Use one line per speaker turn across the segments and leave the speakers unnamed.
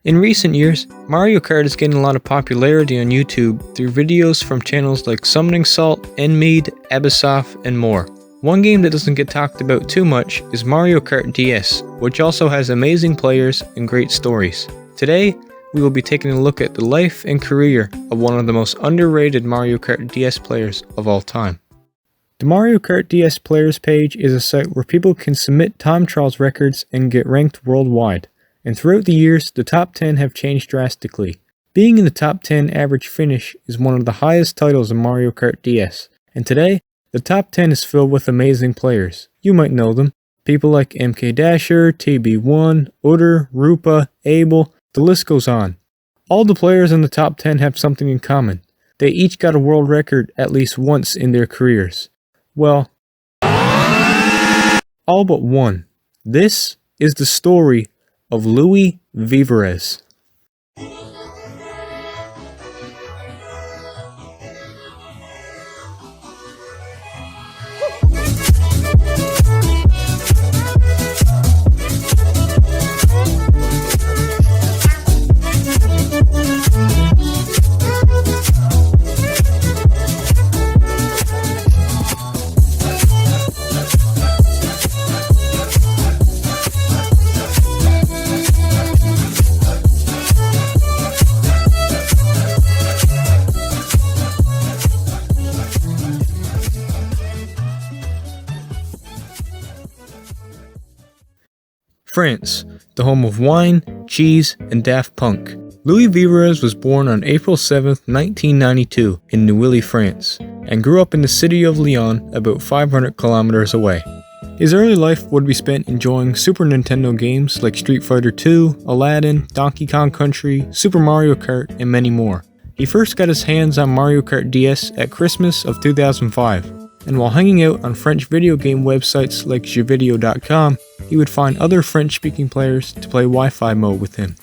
In recent years, Mario Kart is getting a lot of popularity on YouTube through videos from channels like Summoning Salt, Enmead, Abyssosoph, and more. One game that doesn't get talked about too much is Mario Kart DS, which also has amazing players and great stories. Today, we will be taking a look at the life and career of one of the most underrated Mario Kart DS players of all time. The Mario Kart DS Players page is a site where people can submit time trials records and get ranked worldwide. And throughout the years, the top 10 have changed drastically. Being in the top 10 average finish is one of the highest titles in Mario Kart DS, and today, the top 10 is filled with amazing players. You might know them. People like MKDS, TB1, Utter, Rupa, Abel, the list goes on. All the players in the top 10 have something in common. They each got a world record at least once in their careers. Well, all but one. This is the story of LouisVivarès. France, the home of wine, cheese, and Daft Punk. LouisVivarès was born on April 7, 1992 in Neuilly, France, and grew up in the city of Lyon about 500 kilometers away. His early life would be spent enjoying Super Nintendo games like Street Fighter II, Aladdin, Donkey Kong Country, Super Mario Kart, and many more. He first got his hands on Mario Kart DS at Christmas of 2005. And while hanging out on French video game websites like jeuxvideo.com, he would find other French-speaking players to play Wi-Fi mode with him.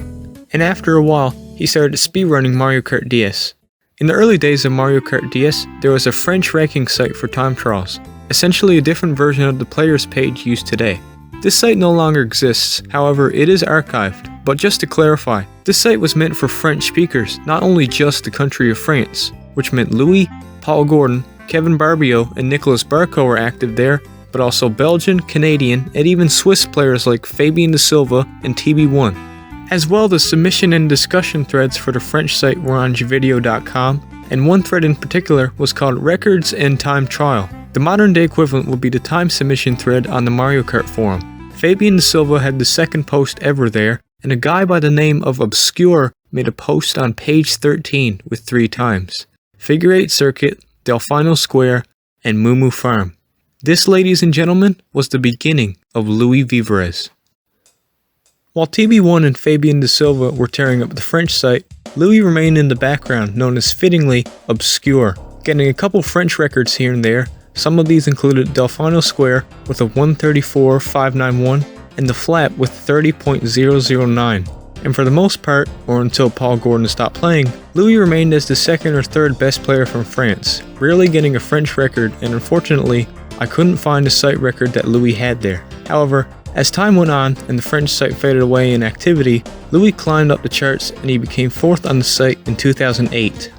And after a while, he started speedrunning Mario Kart DS. In the early days of Mario Kart DS, there was a French ranking site for time trials, essentially a different version of the players page used today. This site no longer exists, however it is archived, but just to clarify, this site was meant for French speakers, not only just the country of France, which meant Louis, Paul Gordon, Kevin Barbio and Nicolas Barco were active there, but also Belgian, Canadian, and even Swiss players like Fabien De Silva and TB1. As well, the submission and discussion threads for the French site were on jeuxvideo.com, and one thread in particular was called Records and Time Trial. The modern day equivalent would be the time submission thread on the Mario Kart forum. Fabien De Silva had the second post ever there, and a guy by the name of Obscur made a post on page 13 with 3 times. Figure 8 circuit, Delfino Square, and Moo Moo Farm. This, ladies and gentlemen, was the beginning of LouisVivarès. While TB1 and Fabien De Silva were tearing up the French site, Louis remained in the background, known as fittingly Obscur, getting a couple French records here and there. Some of these included Delfino Square with a 134.591 and the Flat with 30.009. And for the most part, or until Paul Gordon stopped playing, Louis remained as the second or third best player from France, rarely getting a French record, and unfortunately, I couldn't find a site record that Louis had there. However, as time went on and the French site faded away in activity, Louis climbed up the charts and he became 4th on the site in 2008.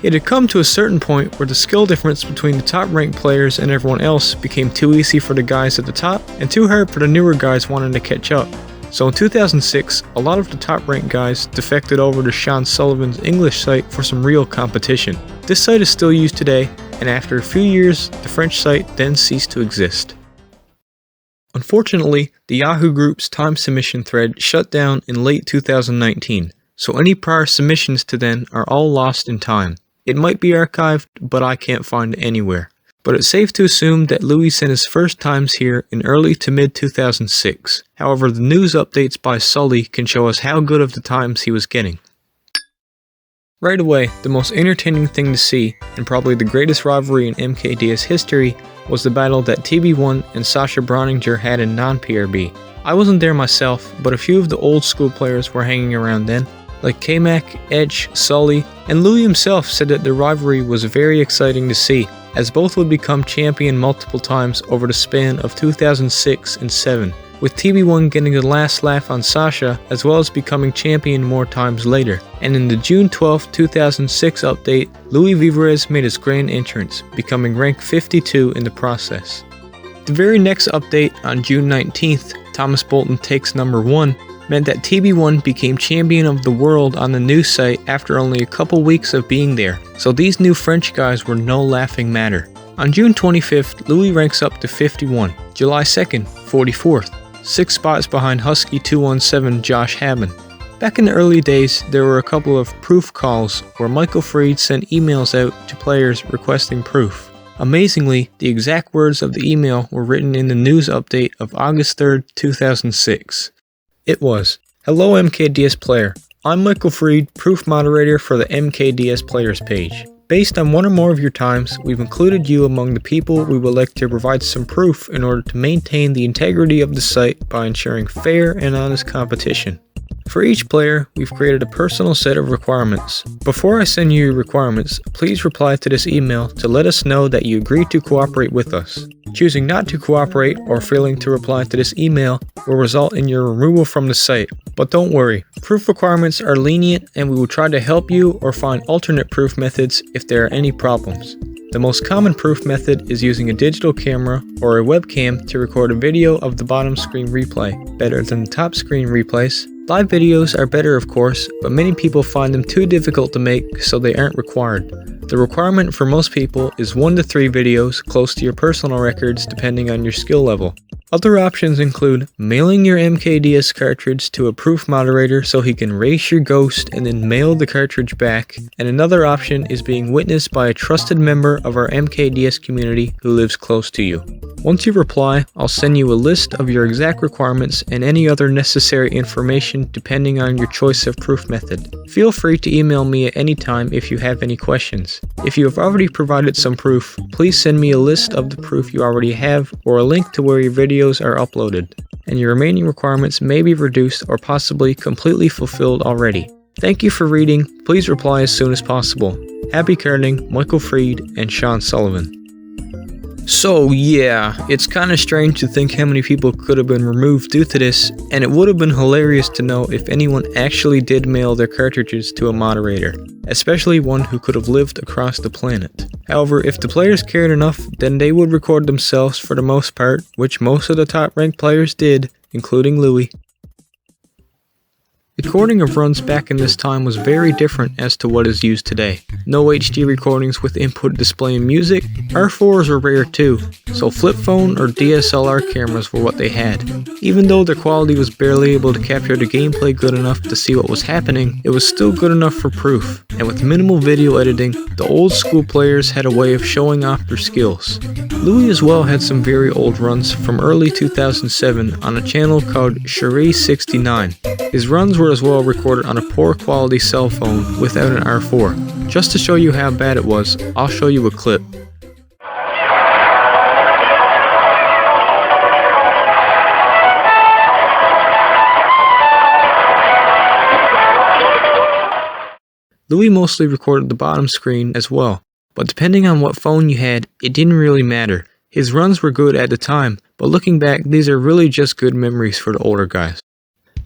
It had come to a certain point where the skill difference between the top ranked players and everyone else became too easy for the guys at the top and too hard for the newer guys wanting to catch up. So in 2006, a lot of the top-ranked guys defected over to Sean Sullivan's English site for some real competition. This site is still used today, and after a few years, the French site then ceased to exist. Unfortunately, the Yahoo Group's time submission thread shut down in late 2019, so any prior submissions to then are all lost in time. It might be archived, but I can't find it anywhere. But it's safe to assume that Louis sent his first times here in early to mid 2006. However, the news updates by Sully can show us how good of the times he was getting. Right away, the most entertaining thing to see, and probably the greatest rivalry in MKDS history, was the battle that TB1 and Sasha Browninger had in non-PRB. I wasn't there myself, but a few of the old school players were hanging around then, like K-Mac, Edge, Sully, and Louis himself said that the rivalry was very exciting to see, as both would become champion multiple times over the span of 2006 and 7. with TB1 getting the last laugh on Sasha as well as becoming champion more times later. And in the June 12, 2006 update, LouisVivarès made his grand entrance, becoming rank 52 in the process. The very next update on June 19th, Thomas Bolton takes number 1, meant that TB1 became champion of the world on the news site after only a couple weeks of being there, so these new French guys were no laughing matter. On June 25th, Louis ranks up to 51, July 2nd, 44th, 6 spots behind Husky 217 Josh Habben. Back in the early days, there were a couple of proof calls where Michael Fried sent emails out to players requesting proof. Amazingly, the exact words of the email were written in the news update of August 3rd, 2006. It was, "Hello MKDS player, I'm Michael Fried, proof moderator for the MKDS players page. Based on one or more of your times, we've included you among the people we would like to provide some proof in order to maintain the integrity of the site by ensuring fair and honest competition. For each player, we've created a personal set of requirements. Before I send you your requirements, please reply to this email to let us know that you agree to cooperate with us. Choosing not to cooperate or failing to reply to this email will result in your removal from the site. But don't worry, proof requirements are lenient and we will try to help you or find alternate proof methods if there are any problems. The most common proof method is using a digital camera or a webcam to record a video of the bottom screen replay, better than the top screen replays. Live videos are better of course, but many people find them too difficult to make, so they aren't required. The requirement for most people is 1 to 3 videos close to your personal records depending on your skill level. Other options include mailing your MKDS cartridge to a proof moderator so he can race your ghost and then mail the cartridge back, and another option is being witnessed by a trusted member of our MKDS community who lives close to you. Once you reply, I'll send you a list of your exact requirements and any other necessary information depending on your choice of proof method. Feel free to email me at any time if you have any questions. If you have already provided some proof, please send me a list of the proof you already have or a link to where your videos are uploaded, and your remaining requirements may be reduced or possibly completely fulfilled already. Thank you for reading. Please reply as soon as possible. Happy karting, Michael Fried and Sean Sullivan. So yeah, it's kinda strange to think how many people could have been removed due to this, and it would have been hilarious to know if anyone actually did mail their cartridges to a moderator, especially one who could have lived across the planet. However, if the players cared enough, then they would record themselves for the most part, which most of the top ranked players did, including Louis. Recording of runs back in this time was very different as to what is used today. No HD recordings with input displaying music. R4s were rare too, so flip phone or DSLR cameras were what they had. Even though their quality was barely able to capture the gameplay good enough to see what was happening, it was still good enough for proof, and with minimal video editing, the old school players had a way of showing off their skills. Louis as well had some very old runs from early 2007 on a channel called Cherie69. His runs were as well recorded on a poor quality cell phone without an R4. Just to show you how bad it was, I'll show you a clip. Louis mostly recorded the bottom screen as well, but depending on what phone you had, it didn't really matter. His runs were good at the time, but looking back, these are really just good memories for the older guys.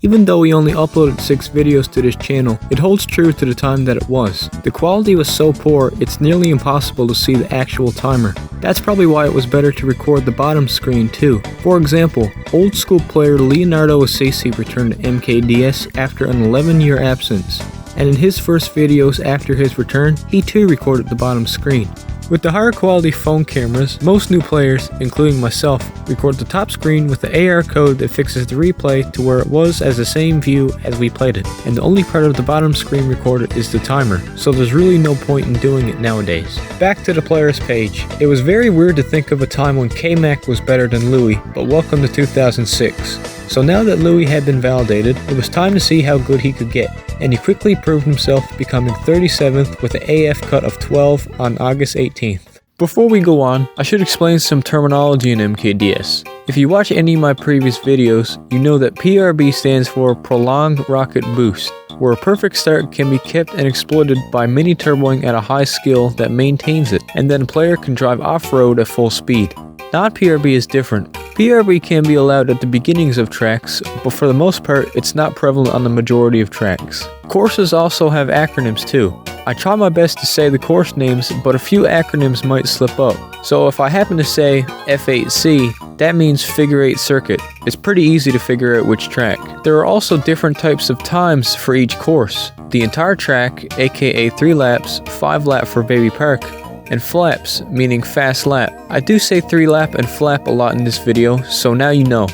Even though he only uploaded 6 videos to this channel, it holds true to the time that it was. The quality was so poor, it's nearly impossible to see the actual timer. That's probably why it was better to record the bottom screen too. For example, old school player Leonardo Assisi returned to MKDS after an 11-year absence, and in his first videos after his return, he too recorded the bottom screen. With the higher quality phone cameras, most new players, including myself, record the top screen with the AR code that fixes the replay to where it was as the same view as we played it, and the only part of the bottom screen recorded is the timer, so there's really no point in doing it nowadays. Back to the players page. It was very weird to think of a time when K-Mac was better than Louis, but welcome to 2006. So now that Louis had been validated, it was time to see how good he could get, and he quickly proved himself, becoming 37th with an AF cut of 12 on August 18th. Before we go on, I should explain some terminology in MKDS. If you watch any of my previous videos, you know that PRB stands for Prolonged Rocket Boost, where a perfect start can be kept and exploited by mini-turboing at a high skill that maintains it, and then a player can drive off-road at full speed. Non-PRB is different. PRB can be allowed at the beginnings of tracks, but for the most part, it's not prevalent on the majority of tracks. Courses also have acronyms too. I try my best to say the course names, but a few acronyms might slip up. So if I happen to say F8C, that means figure 8 circuit. It's pretty easy to figure out which track. There are also different types of times for each course. The entire track, aka 3 laps, 5 lap for Baby Park, and flaps, meaning fast lap. I do say 3 lap and flap a lot in this video, so now you know.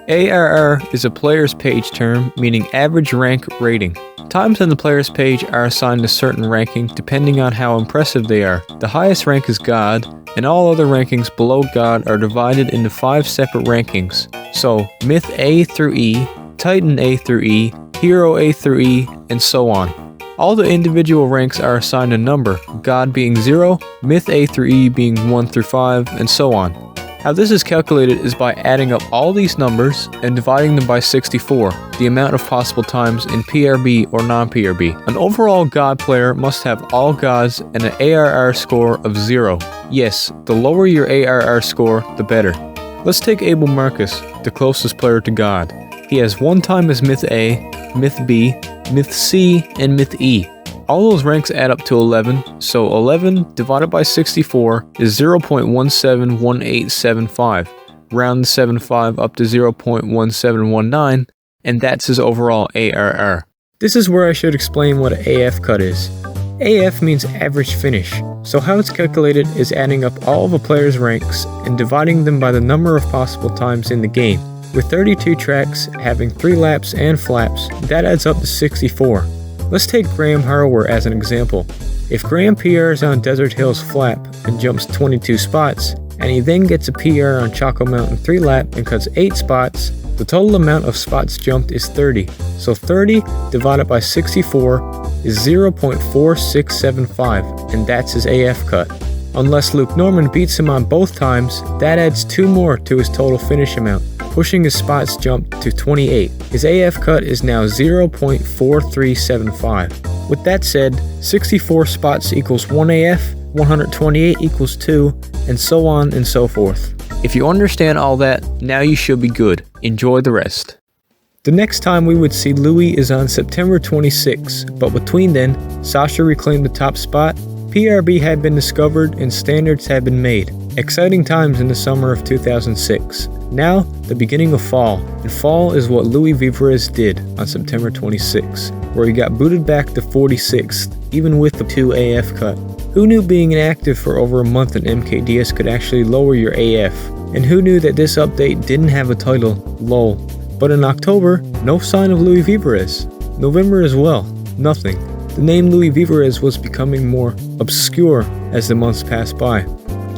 ARR is a player's page term, meaning average rank rating. Times on the player's page are assigned a certain ranking depending on how impressive they are. The highest rank is God, and all other rankings below God are divided into 5 separate rankings. So, Myth A through E, Titan A through E, Hero A through E, and so on. All the individual ranks are assigned a number, God being 0, Myth A through E being 1 through 5, and so on. How this is calculated is by adding up all these numbers and dividing them by 64, the amount of possible times in PRB or non-PRB. An overall God player must have all gods and an ARR score of 0. Yes, the lower your ARR score, the better. Let's take Abel Marcus, the closest player to God. He has 1 time as Myth A, Myth B, Myth C, and Myth E. All those ranks add up to 11, so 11 divided by 64 is 0.171875. Round the 75 up to 0.1719, and that's his overall ARR. This is where I should explain what an AF cut is. AF means average finish, so how it's calculated is adding up all of a player's ranks and dividing them by the number of possible times in the game. With 32 tracks having 3 laps and flaps, that adds up to 64. Let's take Graham Harrower as an example. If Graham PRs on Desert Hills Flap and jumps 22 spots, and he then gets a PR on Choco Mountain 3 lap and cuts 8 spots, the total amount of spots jumped is 30. So 30 divided by 64 is 0.4675, and that's his AF cut. Unless Luke Norman beats him on both times, that adds 2 more to his total finish amount, pushing his spots jump to 28. His AF cut is now 0.4375. With that said, 64 spots equals 1 AF, 128 equals 2, and so on and so forth. If you understand all that, now you should be good. Enjoy the rest. The next time we would see Louis is on September 26, but between then, Sasha reclaimed the top spot, PRB had been discovered, and standards had been made. Exciting times in the summer of 2006. Now, the beginning of fall, and fall is what LouisVivarès did on September 26, where he got booted back to 46th, even with the 2 AF cut. Who knew being inactive for over a month in MKDS could actually lower your AF? And who knew that this update didn't have a title, LOL. But in October, no sign of LouisVivarès. November as well, nothing. The name LouisVivarès was becoming more obscure as the months passed by.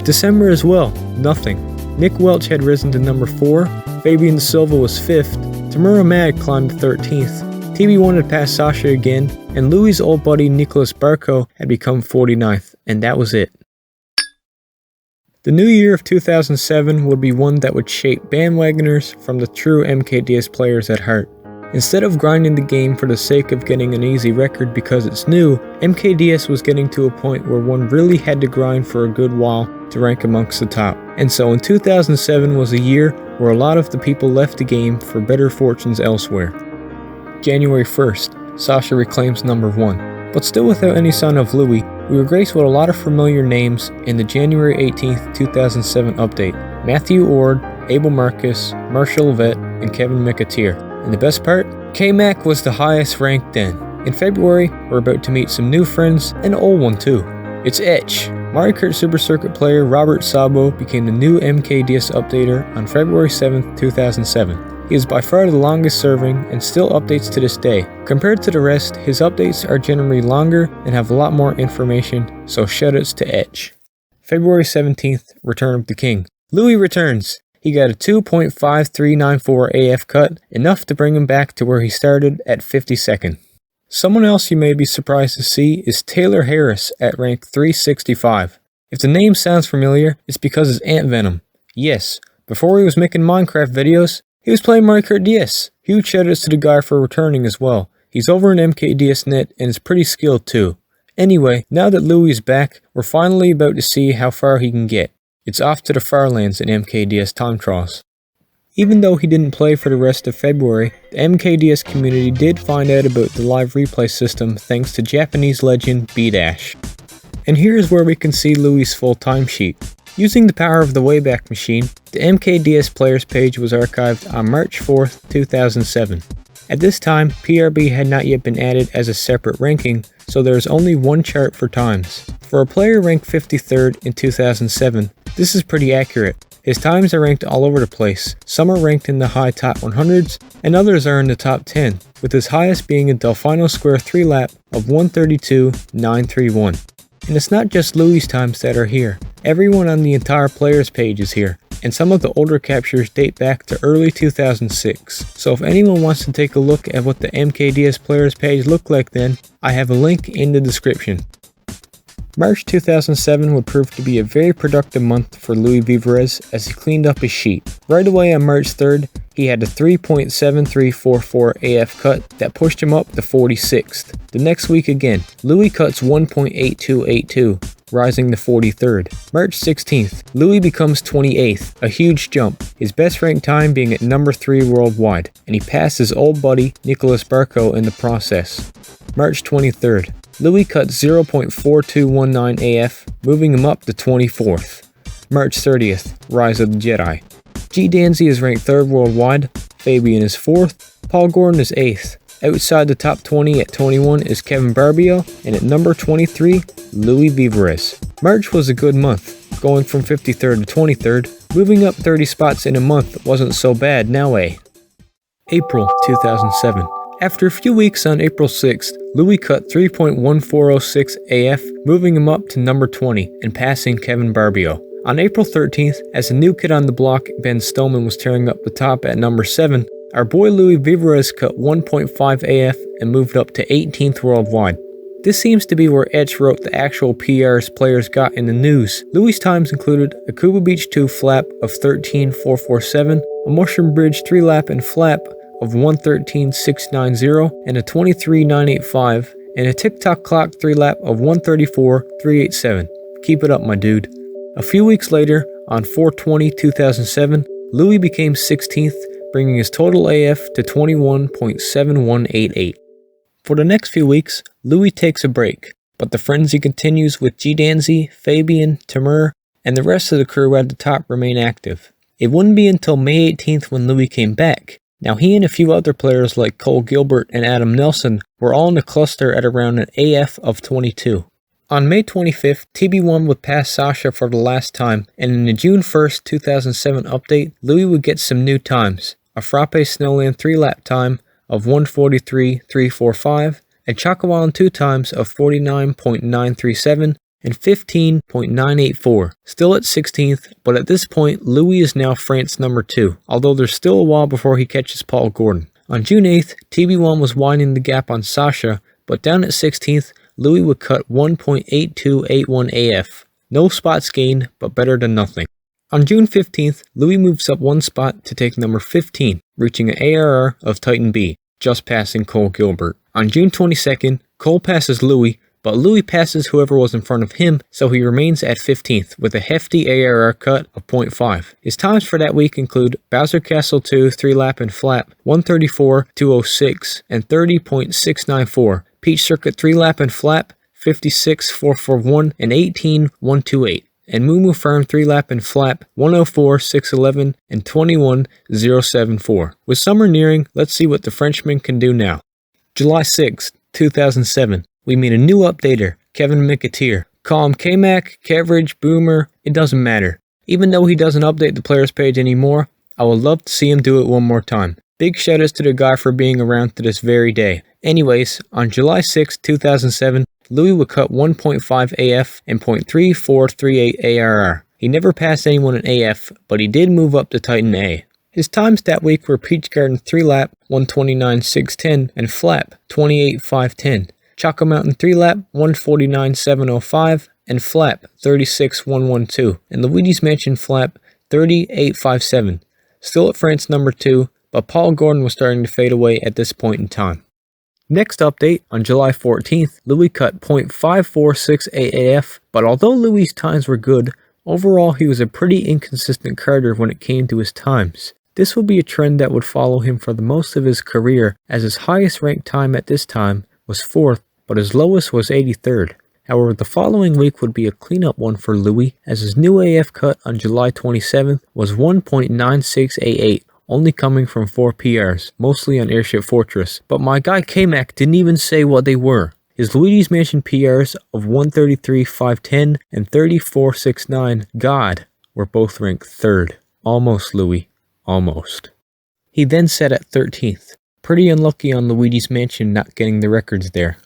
December as well, nothing. Nick Welch had risen to number 4, Fabian Silva was 5th, Tamura Mag climbed to 13th, TB1 had passed Sasha again, and Louis' old buddy Nicholas Barco had become 49th, and that was it. The new year of 2007 would be one that would shape bandwagoners from the true MKDS players at heart. Instead of grinding the game for the sake of getting an easy record because it's new, MKDS was getting to a point where one really had to grind for a good while to rank amongst the top. And so in 2007 was a year where a lot of the people left the game for better fortunes elsewhere. January 1st, Sasha reclaims number 1. But still without any sign of Louis, we were graced with a lot of familiar names in the January 18th, 2007 update. Matthew Ord, Abel Marcus, Marshall Vet, and Kevin McAteer. And the best part? K-Mac was the highest ranked then. In February, we're about to meet some new friends, and an old one too. It's Etch. Mario Kart Super Circuit player Robert Sabo became the new MKDS updater on February 7th, 2007. He is by far the longest serving and still updates to this day. Compared to the rest, his updates are generally longer and have a lot more information, so shoutouts to Etch. February 17th, Return of the King. Louis returns. He got a 2.5394 AF cut, enough to bring him back to where he started at 52nd. Someone else you may be surprised to see is Taylor Harris at rank 365. If the name sounds familiar, it's because it's Ant Venom. Yes, before he was making Minecraft videos, he was playing Mario Kart DS. Huge shoutouts to the guy for returning as well. He's over in MKDS Net and is pretty skilled too. Anyway, now that Louis is back, we're finally about to see how far he can get. It's off to the Farlands in MKDS time trials. Even though he didn't play for the rest of February, the MKDS community did find out about the live replay system thanks to Japanese legend B-Dash. And here's where we can see Louis' full timesheet. Using the power of the Wayback Machine, the MKDS players page was archived on March 4th, 2007. At this time, PRB had not yet been added as a separate ranking, so there is only one chart for times. For a player ranked 53rd in 2007, this is pretty accurate. His times are ranked all over the place. Some are ranked in the high top 100s, and others are in the top 10, with his highest being a Delfino Square 3-lap of 132.931. And it's not just Louis' times that are here. Everyone on the entire players page is here, and some of the older captures date back to early 2006. So if anyone wants to take a look at what the MKDS players page looked like then, I have a link in the description. March 2007 would prove to be a very productive month for LouisVivarès as he cleaned up his sheet. Right away on March 3rd, he had a 3.7344 AF cut that pushed him up to 46th. The next week again, Louis cuts 1.8282, rising to 43rd. March 16th, Louis becomes 28th, a huge jump, his best ranked time being at number 3 worldwide, and he passed his old buddy Nicolas Barco in the process. March 23rd, Louis cuts 0.4219 AF, moving him up to 24th. March 30th, Rise of the Jedi. G. Danzy is ranked 3rd worldwide, Fabian is 4th, Paul Gordon is 8th. Outside the top 20 at 21 is Kevin Barbio, and at number 23, LouisVivarès. March was a good month, going from 53rd to 23rd. Moving up 30 spots in a month wasn't so bad now, eh? April 2007. After a few weeks on April 6th, Louis cut 3.1406 AF, moving him up to number 20 and passing Kevin Barbio. On April 13th, as a new kid on the block, Ben Stillman was tearing up the top at number 7, our boy LouisVivarès cut 1.5 AF and moved up to 18th worldwide. This seems to be where Etch wrote the actual PRs players got in the news. Louis' times included a Cuba Beach 2 flap of 13.447, a Mushroom Bridge 3-lap and flap of 113.690, and a 23.985, and a TikTok Clock 3-lap of 134.387. Keep it up, my dude. A few weeks later, on 4/20/2007, Louis became 16th, bringing his total AF to 21.7188. For the next few weeks, Louis takes a break, but the frenzy continues with G. Danzy, Fabian, Timur, and the rest of the crew at the top remain active. It wouldn't be until May 18th when Louis came back. Now he and a few other players like Cole Gilbert and Adam Nelson were all in the cluster at around an AF of 22. On May 25th, TB1 would pass Sasha for the last time, and in the June 1st, 2007 update, Louis would get some new times. A Frappe Snowland 3-lap time of 143.345, and Chakawan 2 times of 49.937, and 15.984. Still at 16th, but at this point, Louis is now France number 2, although there's still a while before he catches Paul Gordon. On June 8th, TB1 was widening the gap on Sasha, but down at 16th, Louis would cut 1.8281 AF. No spots gained, but better than nothing. On June 15th, Louis moves up 1 spot to take number 15, reaching an ARR of Titan B, just passing Cole Gilbert. On June 22nd, Cole passes Louis, but Louis passes whoever was in front of him, so he remains at 15th with a hefty ARR cut of 0.5. His times for that week include Bowser Castle 2 3-lap and flap 134.206 and 30.694, Peach Circuit 3-lap and flap 56.441 and 18.128, and Moo Moo Farm 3-lap and flap 104.611 and 21.074. With summer nearing, let's see what the Frenchman can do now. July 6, 2007. We meet a new updater, Kevin McAteer. Call him K-Mac, Keverage, Boomer, it doesn't matter. Even though he doesn't update the players page anymore, I would love to see him do it one more time. Big shoutouts to the guy for being around to this very day. Anyways, on July 6, 2007, Louis would cut 1.5 AF and 0.3438 ARR. He never passed anyone in AF, but he did move up to Titan A. His times that week were Peach Garden 3-lap 129.610 and flap 28.510. Choco Mountain 3-lap 149.705 and flap 36.112, and Luigi's Mansion flap 30.857. Still at France number 2, but Paul Gordon was starting to fade away at this point in time. Next update, on July 14th, Louis cut 0.5468 AF, but although Louis' times were good, overall he was a pretty inconsistent Karter when it came to his times. This would be a trend that would follow him for the most of his career, as his highest ranked time at this time was 4th, but his lowest was 83rd. However, the following week would be a cleanup one for Louis, as his new AF cut on July 27th was 1.9688, only coming from 4 PRs, mostly on Airship Fortress, but my guy K-Mac didn't even say what they were. His Luigi's Mansion PRs of 133.510 and 34.69, God, were both ranked 3rd. Almost, Louis. Almost. He then set at 13th. Pretty unlucky on Luigi's Mansion not getting the records there.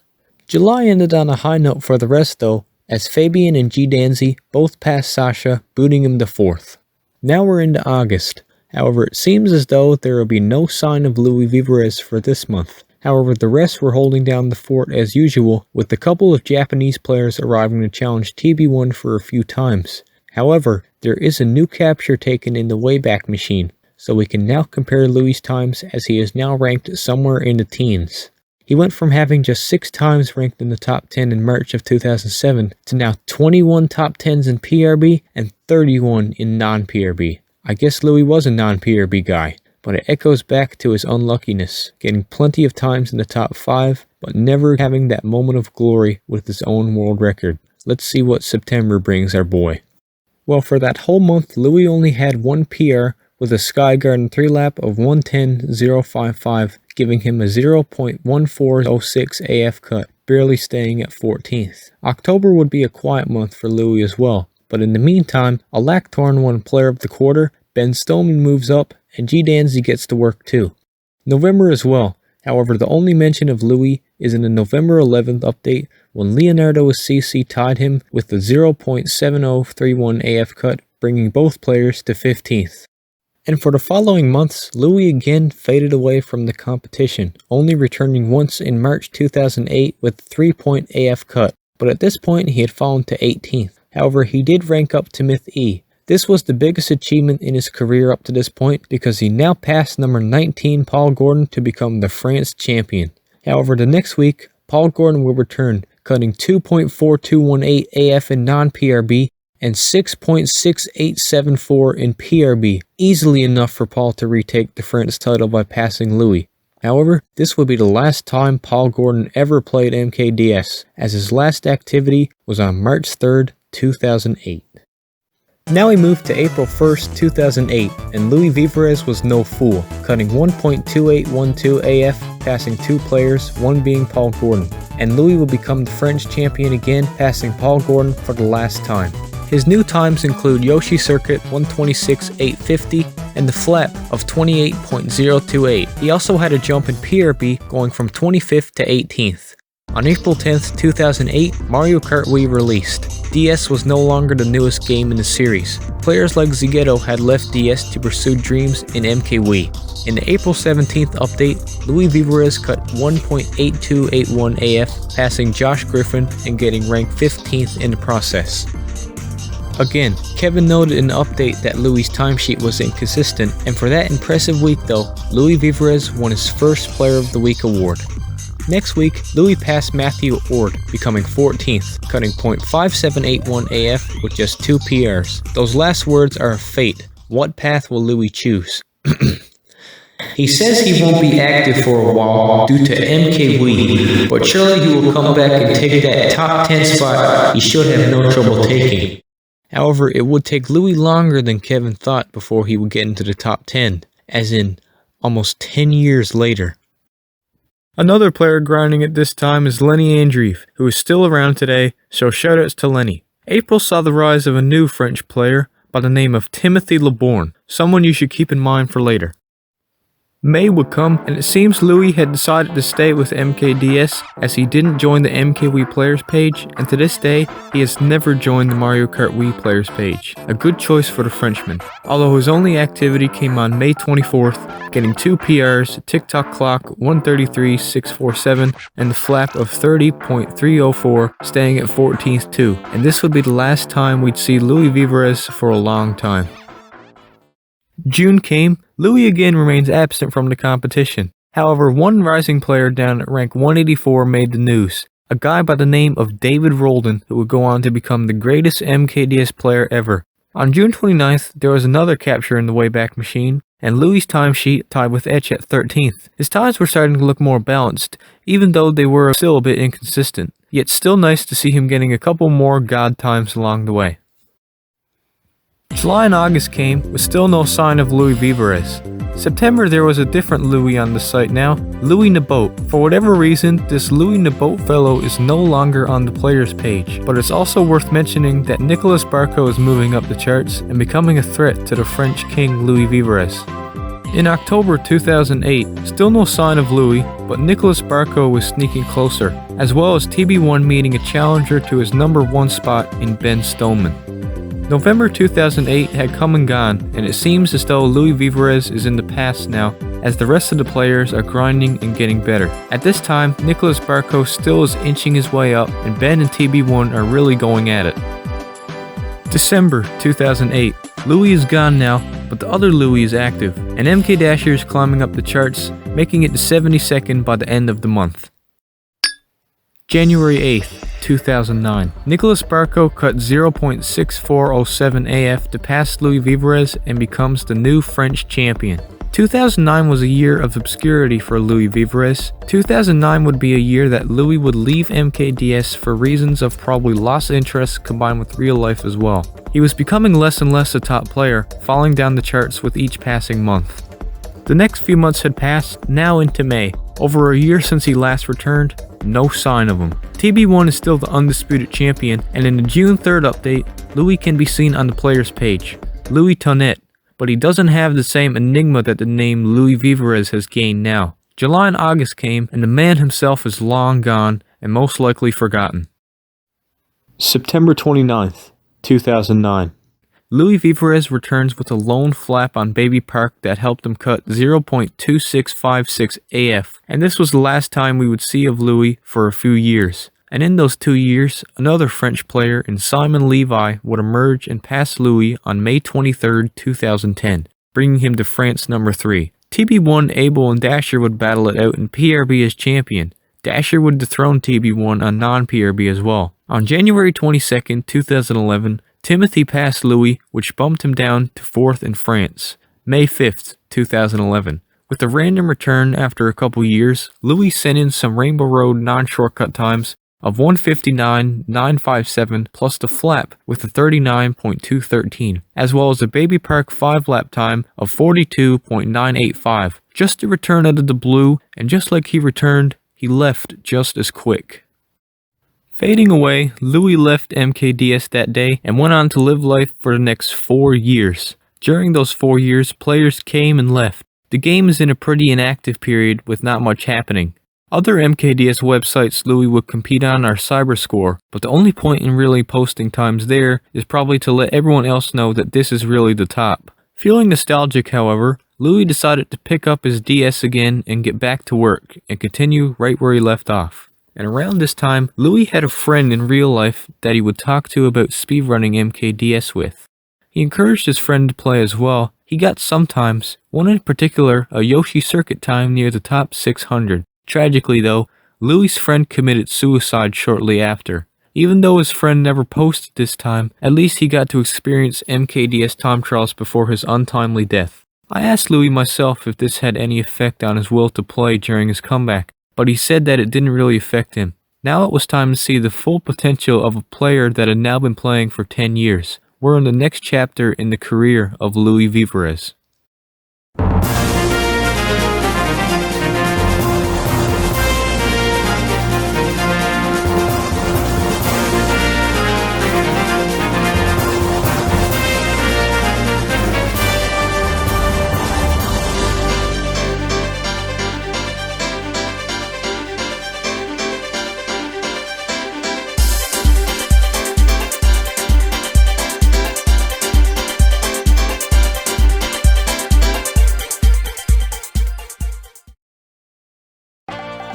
July ended on a high note for the rest though, as Fabian and G Danzy both passed Sasha, booting him to 4th. Now we're into August. However, it seems as though there will be no sign of LouisVivarès for this month. However, the rest were holding down the fort as usual, with a couple of Japanese players arriving to challenge TB1 for a few times. However, there is a new capture taken in the Wayback Machine, so we can now compare Louis' times as he is now ranked somewhere in the teens. He went from having just 6 times ranked in the top 10 in March of 2007 to now 21 top 10s in PRB and 31 in non-PRB. I guess Louis was a non-PRB guy, but it echoes back to his unluckiness, getting plenty of times in the top 5, but never having that moment of glory with his own world record. Let's see what September brings our boy. Well, for that whole month, Louis only had 1 PR with a Sky Garden 3-lap of 110.055, giving him a 0.1406 AF cut, barely staying at 14th. October would be a quiet month for Louis as well, but in the meantime, Alaktorn won Player of the Quarter, Ben Stoneman moves up, and G Danzy gets to work too. November as well. However, the only mention of Louis is in the November 11th update when Leonardo CC tied him with the 0.7031 AF cut, bringing both players to 15th. And for the following months, Louis again faded away from the competition, only returning once in March 2008 with a 3-point AF cut, but at this point he had fallen to 18th. However, he did rank up to Myth E. This was the biggest achievement in his career up to this point because he now passed number 19 Paul Gordon to become the France champion. However, the next week, Paul Gordon will return, cutting 2.4218 AF in non-PRB and 6.6874 in PRB, easily enough for Paul to retake the France title by passing Louis. However, this would be the last time Paul Gordon ever played MKDS, as his last activity was on March 3rd, 2008. Now we move to April 1st, 2008, and LouisVivarès was no fool, cutting 1.2812 AF, passing 2 players, one being Paul Gordon, and Louis will become the French champion again, passing Paul Gordon for the last time. His new times include Yoshi Circuit 126.850 and the flap of 28.028. He also had a jump in PRB going from 25th to 18th. On April 10th, 2008, Mario Kart Wii released. DS was no longer the newest game in the series. Players like Zigetto had left DS to pursue dreams in MK Wii. In the April 17th update, LouisVivarès cut 1.8281 AF, passing Josh Griffin and getting ranked 15th in the process. Again, Kevin noted in the update that Louis' timesheet was inconsistent, and for that impressive week though, LouisVivarès won his first Player of the Week award. Next week, Louis passed Matthew Ord, becoming 14th, cutting .5781 AF with just 2 PRs. Those last words are of fate. What path will Louis choose? He says he won't be active for a while due to MK Wii, but surely he will come back and take that top 10 spot he should have no trouble taking. However, it would take Louis longer than Kevin thought before he would get into the top 10, as in almost 10 years later. Another player grinding at this time is Lenny Andreev, who is still around today, so shoutouts to Lenny. April saw the rise of a new French player by the name of Timothy Leborn, someone you should keep in mind for later. May would come, and it seems Louis had decided to stay with MKDS as he didn't join the MK Wii Players page, and to this day, he has never joined the Mario Kart Wii Players page. A good choice for the Frenchman. Although his only activity came on May 24th, getting 2 PRs, TikTok clock 133.647, and the flap of 30.304, staying at 14th too. And this would be the last time we'd see LouisVivarès for a long time. June came, Louis again remains absent from the competition. However, one rising player down at rank 184 made the news. A guy by the name of David Roldan, who would go on to become the greatest MKDS player ever. On June 29th, there was another capture in the Wayback Machine, and Louis' timesheet tied with Etch at 13th. His times were starting to look more balanced, even though they were still a bit inconsistent, yet still nice to see him getting a couple more God times along the way. July and August came, with still no sign of LouisVivarès. September, there was a different Louis on the site now, Louis Nabote. For whatever reason, this Louis Nabote fellow is no longer on the players page, but it's also worth mentioning that Nicolas Barco is moving up the charts and becoming a threat to the French king LouisVivarès. In October 2008, still no sign of Louis, but Nicolas Barco was sneaking closer, as well as TB1 meeting a challenger to his number 1 spot in Ben Stoneman. November 2008 had come and gone, and it seems as though LouisVivarès is in the past now, as the rest of the players are grinding and getting better. At this time, Nicolas Barco still is inching his way up, and Ben and TB1 are really going at it. December 2008. Louis is gone now, but the other Louis is active, and MK Dasher is climbing up the charts, making it to 72nd by the end of the month. January 8th, 2009. Nicolas Barco cut 0.6407 AF to pass LouisVivarès and becomes the new French champion. 2009 was a year of obscurity for LouisVivarès. 2009 would be a year that Louis would leave MKDS for reasons of probably lost interest combined with real life as well. He was becoming less and less a top player, falling down the charts with each passing month. The next few months had passed, now into May. Over a year since he last returned, no sign of him. TB1 is still the undisputed champion, and in the June 3rd update, Louis can be seen on the players page, Louis Tonnet, but he doesn't have the same enigma that the name LouisVivarès has gained now. July and August came, and the man himself is long gone and most likely forgotten. September 29th, 2009. LouisVivarès returns with a lone flap on Baby Park that helped him cut 0.2656 AF, and this was the last time we would see of Louis for a few years. And in those 2 years, another French player in Simon Levi would emerge and pass Louis on May 23, 2010, bringing him to France number 3. TB1, Abel, and Dasher would battle it out in PRB as champion. Dasher would dethrone TB1 on non-PRB as well. On January 22, 2011, Timothy passed Louis, which bumped him down to 4th in France. May 5th, 2011. With a random return after a couple years, Louis sent in some Rainbow Road non-shortcut times of 1:59.957 plus the flap with a 39.213, as well as a Baby Park 5-lap time of 42.985, just to return out of the blue, and just like he returned, he left just as quick. Fading away, Louis left MKDS that day and went on to live life for the next 4 years. During those 4 years, players came and left. The game is in a pretty inactive period with not much happening. Other MKDS websites Louis would compete on are Cyberscore, but the only point in really posting times there is probably to let everyone else know that this is really the top. Feeling nostalgic, however, Louis decided to pick up his DS again and get back to work and continue right where he left off. And around this time, Louis had a friend in real life that he would talk to about speedrunning MKDS with. He encouraged his friend to play as well. He got some times, one in particular, a Yoshi circuit time near the top 600. Tragically though, Louis' friend committed suicide shortly after. Even though his friend never posted this time, at least he got to experience MKDS time trials before his untimely death. I asked Louis myself if this had any effect on his will to play during his comeback, but he said that it didn't really affect him. Now it was time to see the full potential of a player that had now been playing for 10 years. We're in the next chapter in the career of LouisVivarès.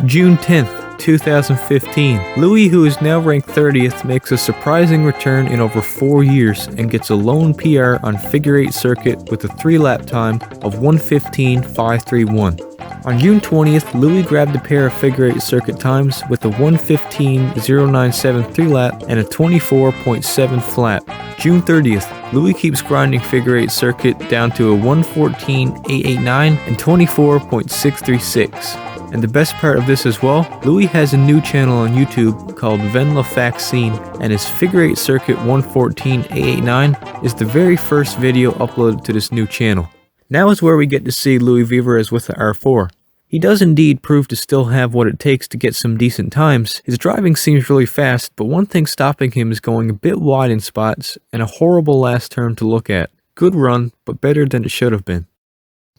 June 10th, 2015. Louis, who is now ranked 30th, makes a surprising return in over 4 years and gets a lone PR on figure 8 circuit with a 3-lap time of 1:15.531. On June 20th, Louis grabbed a pair of figure 8 circuit times with a 1:15.097 3-lap and a 24.7 flat. June 30th, Louis keeps grinding figure 8 circuit down to a 1:14.889 and 24.636. And the best part of this as well, Louis has a new channel on YouTube called Ven La Vaccine, and his figure 8 circuit 1:14.889 is the very first video uploaded to this new channel. Now is where we get to see LouisVivarès with the R4. He does indeed prove to still have what it takes to get some decent times. His driving seems really fast, but one thing stopping him is going a bit wide in spots and a horrible last turn to look at. Good run, but better than it should have been.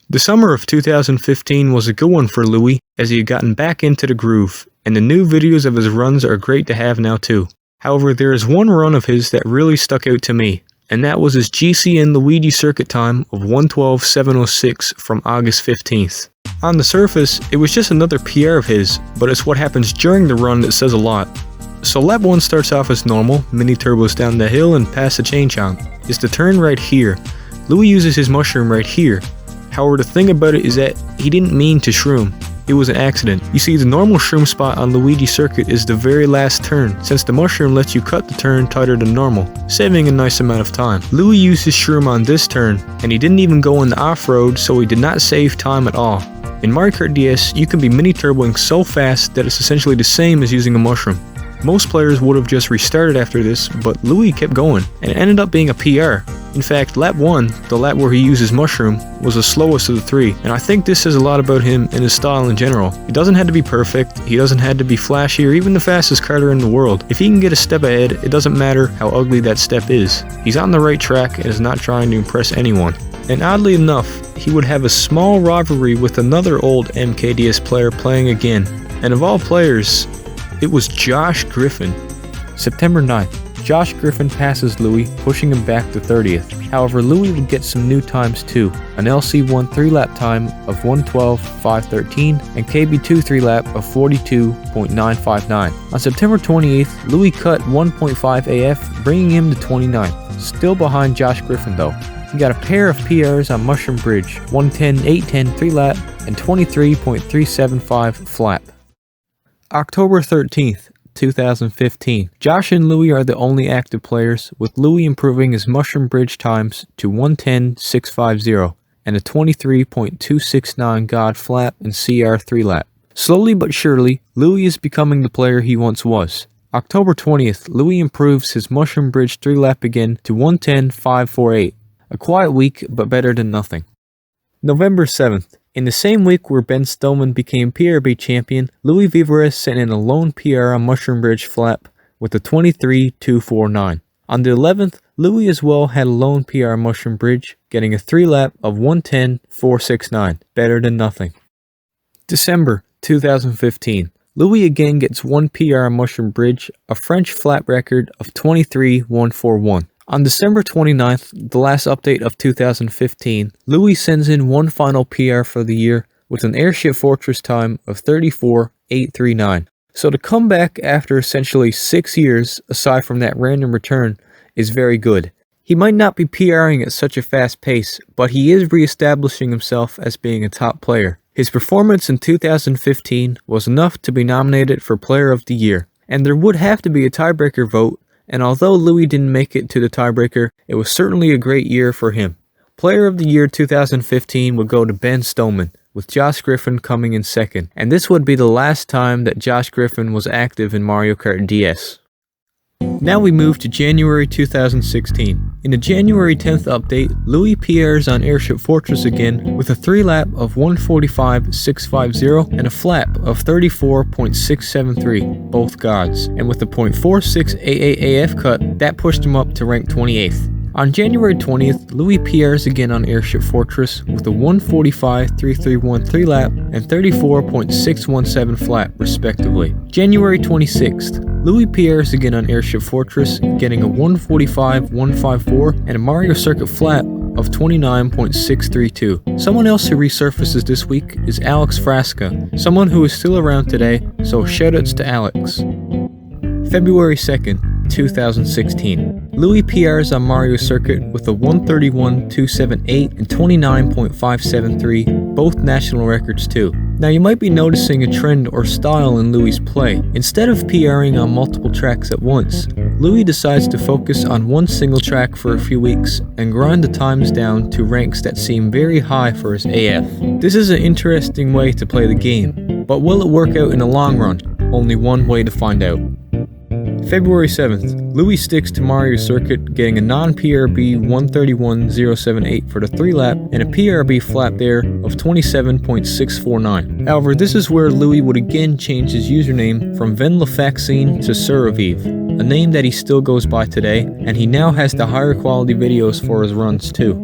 The summer of 2015 was a good one for Louis, as he had gotten back into the groove, and the new videos of his runs are great to have now too. However, there is one run of his that really stuck out to me, and that was his GCN Luigi circuit time of 1:12.706 from August 15th. On the surface, it was just another PR of his, but it's what happens during the run that says a lot. So lap 1 starts off as normal, mini turbos down the hill and past the chain chomp. It's the turn right here. Louis uses his mushroom right here. However, the thing about it is that he didn't mean to shroom. It was an accident. You see, the normal shroom spot on Luigi circuit is the very last turn, since the mushroom lets you cut the turn tighter than normal, saving a nice amount of time. Louis used his shroom on this turn, and he didn't even go in the off-road, so he did not save time at all. In Mario Kart DS, you can be mini turboing so fast that it's essentially the same as using a mushroom. Most players would have just restarted after this, but Louis kept going, and it ended up being a PR. In fact, lap 1, the lap where he used his mushroom, was the slowest of the 3, and I think this says a lot about him and his style in general. He doesn't have to be perfect, he doesn't have to be flashy or even the fastest karter in the world. If he can get a step ahead, it doesn't matter how ugly that step is. He's on the right track and is not trying to impress anyone. And oddly enough, he would have a small rivalry with another old MKDS player playing again, and of all players, it was Josh Griffin. September 9th. Josh Griffin passes Louis, pushing him back to 30th. However, Louis would get some new times too, an LC1 3-lap time of 1:12.513 and KB2 3-lap of 42.959. On September 28th, Louis cut 1.5 AF, bringing him to 29th. Still behind Josh Griffin though. He got a pair of PRs on Mushroom Bridge, 1:10.810 3-lap and 23.375 flap. October 13th, 2015. Josh and Louis are the only active players, with Louis improving his Mushroom Bridge times to 1:10.650 and a 23.269 God flap and CR 3-lap. Slowly but surely, Louis is becoming the player he once was. October 20th, Louis improves his Mushroom Bridge 3-lap again to 1:10.548. A quiet week, but better than nothing. November 7th. In the same week where Ben Stillman became PRB champion, LouisVivarès sent in a lone PR on Mushroom Bridge flap with a 23.249. On the 11th, Louis as well had a lone PR on Mushroom Bridge, getting a 3-lap of 1:10.469, better than nothing. December 2015. Louis again gets one PR on Mushroom Bridge, a French flat record of 23.141. On December 29th, the last update of 2015, Louis sends in one final PR for the year with an Airship Fortress time of 34.839. So to come back after essentially 6 years, aside from that random return, is very good. He might not be PRing at such a fast pace, but he is re-establishing himself as being a top player. His performance in 2015 was enough to be nominated for Player of the Year, and there would have to be a tiebreaker vote, and although Louis didn't make it to the tiebreaker, it was certainly a great year for him. Player of the Year 2015 would go to Ben Stillman, with Josh Griffin coming in second, and this would be the last time that Josh Griffin was active in Mario Kart DS. Now we move to January 2016. In the January 10th update, Louis PRs on Airship Fortress again with a 3-lap of 1:45.650 and a flap of 34.673, both gods, and with a .4688 AF cut, that pushed him up to rank 28th. On January 20th, Louis PRs again on Airship Fortress with a 1:45.331 3-lap and 34.617 flap, respectively. January 26th, Louis PRs again on Airship Fortress, getting a 1:45.154 and a Mario Circuit flap of 29.632. Someone else who resurfaces this week is Alex Frasca, someone who is still around today, so shoutouts to Alex. February 2nd, 2016. Louis PRs on Mario Circuit with a 131.278 and 29.573, both national records too. Now you might be noticing a trend or style in Louis' play. Instead of PRing on multiple tracks at once, Louis decides to focus on one single track for a few weeks and grind the times down to ranks that seem very high for his AF. This is an interesting way to play the game, but will it work out in the long run? Only one way to find out. February 7th, Louis sticks to Mario Circuit, getting a non-PRB 131.078 for the 3-lap and a PRB flat there of 27.649. However, this is where Louis would again change his username from Venlafaxine to Seraviv, a name that he still goes by today, and he now has the higher quality videos for his runs too.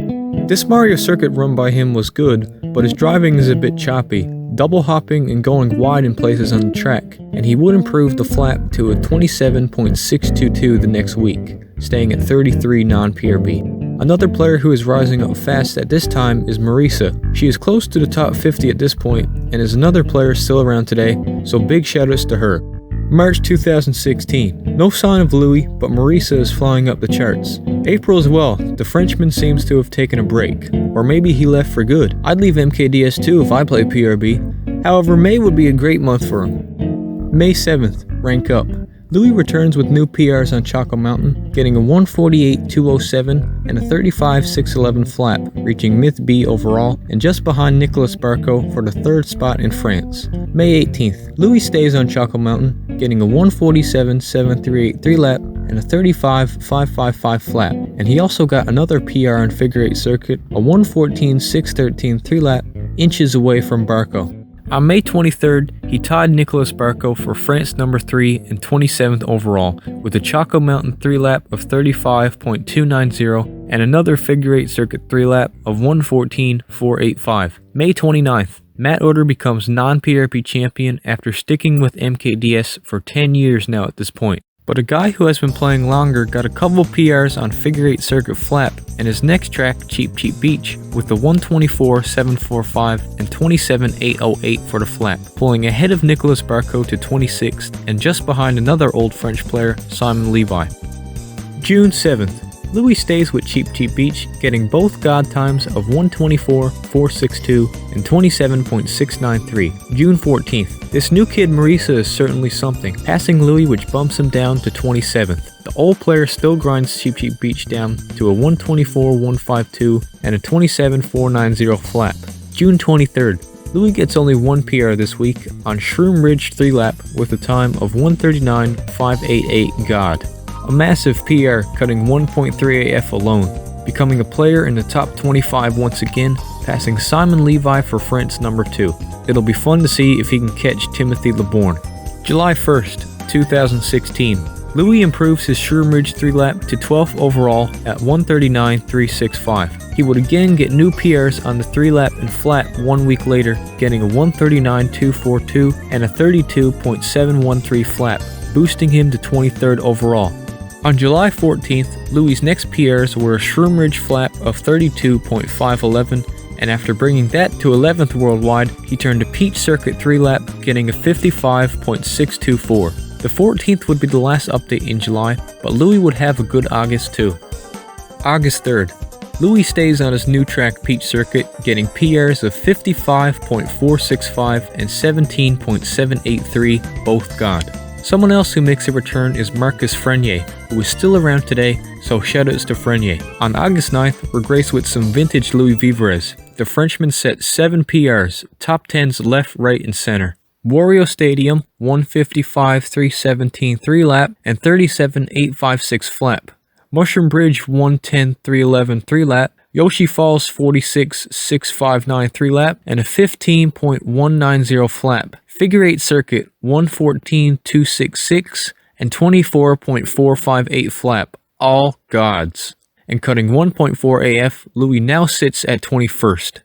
This Mario Circuit run by him was good, but his driving is a bit choppy, double hopping and going wide in places on the track, and he would improve the flap to a 27.622 the next week, staying at 33 non-PRB. Another player who is rising up fast at this time is Marisa. She is close to the top 50 at this point, and is another player still around today, so big shoutouts to her. March 2016. No sign of Louis, but Marisa is flying up the charts. April as well. The Frenchman seems to have taken a break. Or maybe he left for good. I'd leave MKDS too if I play PRB. However, May would be a great month for him. May 7th. Rank up. Louis returns with new PRs on Choco Mountain, getting a 148.207 and a 35.611 flap, reaching Myth B overall, and just behind Nicolas Barco for the 3rd spot in France. May 18th, Louis stays on Choco Mountain, getting a 147.738 3-lap and a 35.555 flap, and he also got another PR on Figure 8 Circuit, a 114.613 3-lap, inches away from Barco. On May 23rd, he tied Nicolas Barco for France number 3 and 27th overall, with a Choco Mountain 3-lap of 35.290 and another Figure 8 Circuit 3-lap of 114.485. May 29th, Matt Oder becomes non-PRP champion after sticking with MKDS for 10 years now at this point. But a guy who has been playing longer got a couple PRs on Figure 8 Circuit Flap and his next track, Cheap Cheap Beach, with the 124.745 and 27.808 for the flap, pulling ahead of Nicolas Barco to 26th and just behind another old French player, Simon Levi. June 7th. Louis stays with Cheap Cheap Beach, getting both God times of 124.462 and 27.693. June 14th. This new kid Marisa is certainly something, passing Louis, which bumps him down to 27th. The old player still grinds Cheap Cheap Beach down to a 124.152 and a 27.490 flap. June 23rd. Louis gets only one PR this week on Shroom Ridge 3-lap with a time of 139.588 God. A massive PR, cutting 1.3 AF alone, becoming a player in the top 25 once again, passing Simon Levi for France number 2. It'll be fun to see if he can catch Timothy LeBourne. July 1st, 2016. Louis improves his Shroom Ridge 3-lap to 12th overall at 139.365. He would again get new PRs on the 3-lap and flat 1 week later, getting a 139.242 and a 32.713 flap, boosting him to 23rd overall. On July 14th, Louis' next PRs were a Shroom Ridge flap of 32.511, and after bringing that to 11th worldwide, he turned a Peach Circuit 3-lap, getting a 55.624. The 14th would be the last update in July, but Louis would have a good August too. August 3rd. Louis stays on his new track Peach Circuit, getting PRs of 55.465 and 17.783, both God. Someone else who makes a return is Marcus Frenier, who is still around today, so shoutouts to Frenier. On August 9th, we're graced with some vintage LouisVivarès. The Frenchman set 7 PRs, top 10s left, right, and center. Wario Stadium, 155.317 3-lap and 37.856 flap. Mushroom Bridge, 110.311 3-lap. Yoshi Falls 46.659 3-lap and a 15.190 flap. Figure 8 Circuit 114.266 and 24.458 flap. All gods. And cutting 1.4 AF, Louis now sits at 21st.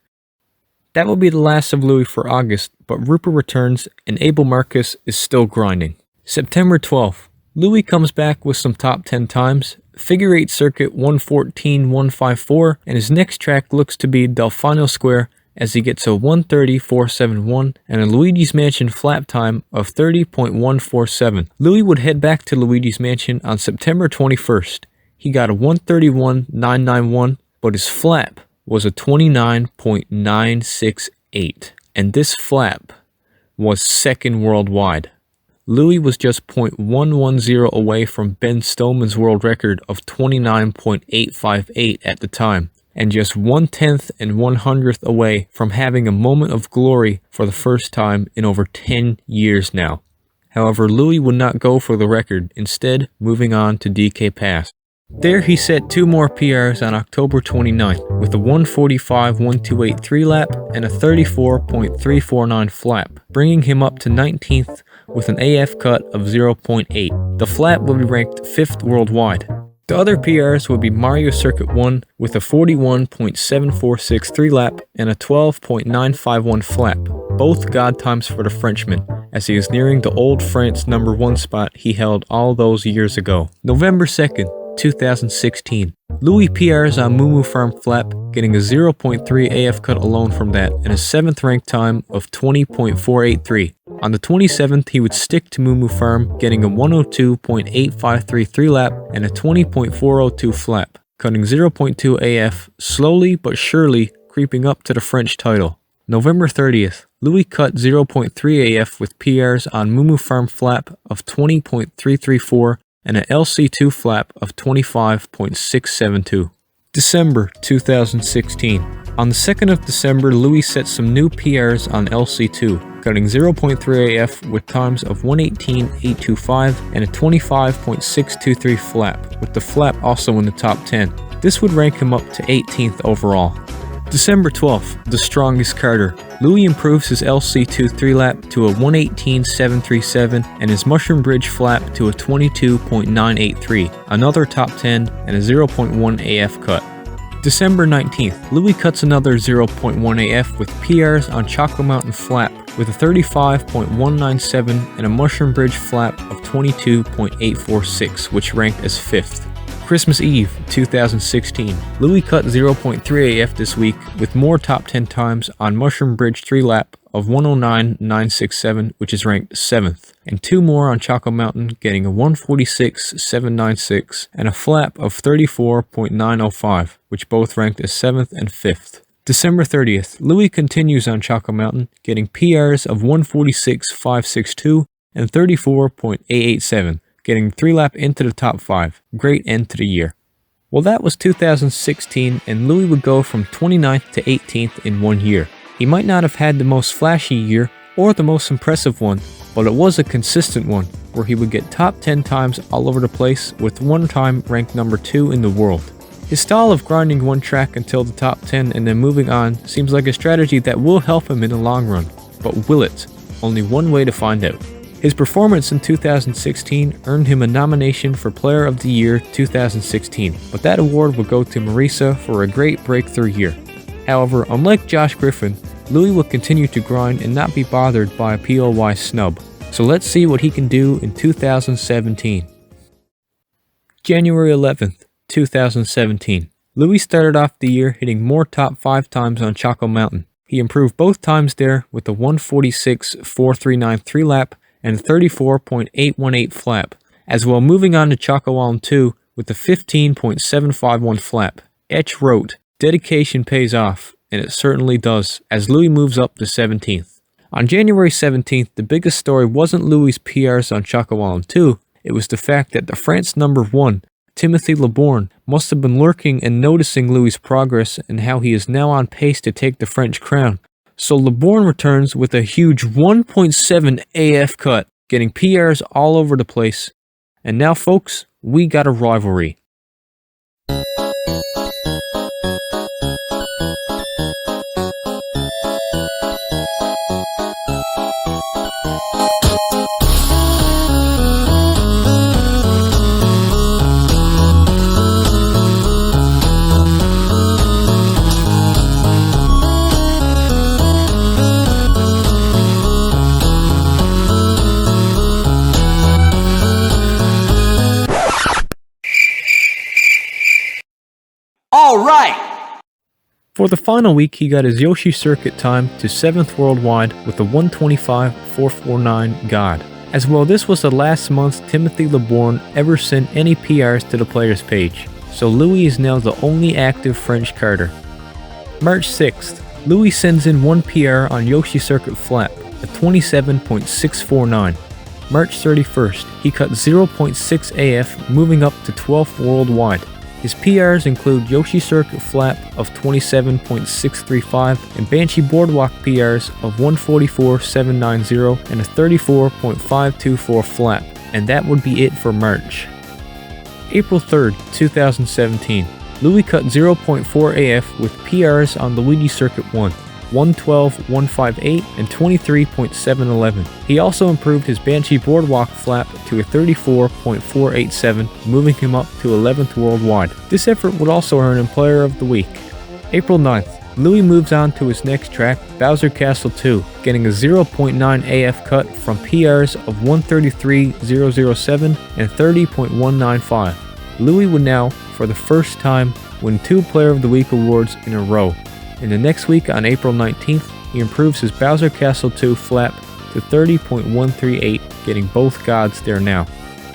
That will be the last of Louis for August, but Rupert returns and Abel Marcus is still grinding. September 12th. Louis comes back with some top 10 times, figure 8 circuit 114.154, and his next track looks to be Delfino Square as he gets a 130.471 and a Luigi's Mansion flap time of 30.147. Louis would head back to Luigi's Mansion on September 21st. He got a 131.991, but his flap was a 29.968, and this flap was second worldwide. Louis was just 0.110 away from Ben Stolman's world record of 29.858 at the time, and just 1/10 and 1/100th away from having a moment of glory for the first time in over 10 years now. However, Louis would not go for the record, instead moving on to DK Pass. There he set 2 more PRs on October 29th with a 145.128 3-lap and a 34.349 flap, bringing him up to 19th with an AF cut of 0.8. The flap will be ranked 5th worldwide. The other PRs would be Mario Circuit 1 with a 41.746 3-lap and a 12.951 flap, both god times for the Frenchman, as he is nearing the old France #1 spot he held all those years ago. November 2nd, 2016. Louis PRs on Moo Farm flap, getting a 0.3 AF cut alone from that, and a 7th ranked time of 20.483. On the 27th, he would stick to Moo Farm, getting a 102.853 3-lap and a 20.402 flap, cutting 0.2 AF, slowly but surely creeping up to the French title. November 30th, Louis cut 0.3 AF with PRs on Moo Farm flap of 20.334 and an LC2 flap of 25.672. December 2016. On the 2nd of December, Louis set some new PRs on LC2, cutting 0.3 AF with times of 118.825 and a 25.623 flap, with the flap also in the top 10. This would rank him up to 18th overall. December 12th, the strongest Karter. Louis improves his LC2 3-lap to a 118.737 and his Mushroom Bridge flap to a 22.983, another top 10 and a 0.1 AF cut. December 19th, Louis cuts another 0.1 AF with PRs on Choco Mountain flap with a 35.197 and a Mushroom Bridge flap of 22.846, which ranked as 5th. Christmas Eve 2016. Louis cut 0.3 AF this week with more top 10 times on Mushroom Bridge 3-lap of 109.967, which is ranked 7th, and 2 more on Choco Mountain, getting a 146.796 and a flap of 34.905, which both ranked as 7th and 5th. December 30th, Louis continues on Choco Mountain, getting PRs of 146.562 and 34.887. Getting 3-lap into the top 5. Great end to the year. Well, that was 2016, and Louis would go from 29th to 18th in 1 year. He might not have had the most flashy year, or the most impressive one, but it was a consistent one, where he would get top 10 times all over the place, with one time ranked number 2 in the world. His style of grinding one track until the top 10 and then moving on seems like a strategy that will help him in the long run, but will it? Only one way to find out. His performance in 2016 earned him a nomination for Player of the Year 2016, but that award would go to Marisa for a great breakthrough year. However, unlike Josh Griffin, Louis will continue to grind and not be bothered by a POY snub, so let's see what he can do in 2017. January 11th, 2017. Louis started off the year hitting more top 5 times on Choco Mountain. He improved both times there with a 146.439 3-lap and 34.818 flap, as well moving on to Choco Island 2 with a 15.751 flap. Etch wrote, "Dedication pays off," and it certainly does, as Louis moves up to 17th. On January 17th, the biggest story wasn't Louis' PRs on Choco Island 2, it was the fact that the France #1, Timothy LeBourne, must have been lurking and noticing Louis' progress and how he is now on pace to take the French crown. So LeBourne returns with a huge 1.7 AF cut, getting PRs all over the place. And now, folks, we got a rivalry. For the final week, he got his Yoshi circuit time to 7th worldwide with a 125.449 God. As well, this was the last month Timothy LeBourne ever sent any PRs to the players page, so Louis is now the only active French karter. March 6th, Louis sends in one PR on Yoshi circuit flap, a 27.649. March 31st, he cut 0.6 AF, moving up to 12th worldwide. His PRs include Yoshi circuit flap of 27.635 and Banshee boardwalk PRs of 144.790 and a 34.524 flap, and that would be it for March. April 3rd, 2017, Louis cut 0.4 AF with PRs on Luigi Circuit 1, 112.158 and 23.711. He also improved his Banshee boardwalk flap to a 34.487, moving him up to 11th worldwide. This effort would also earn him Player of the Week. April 9th, Louis moves on to his next track, Bowser Castle 2, getting a 0.9 AF cut from PRs of 133.007 and 30.195. Louis would now, for the first time, win 2 Player of the Week awards in a row. In the next week, on April 19th, he improves his Bowser Castle 2 flap to 30.138, getting both gods there now.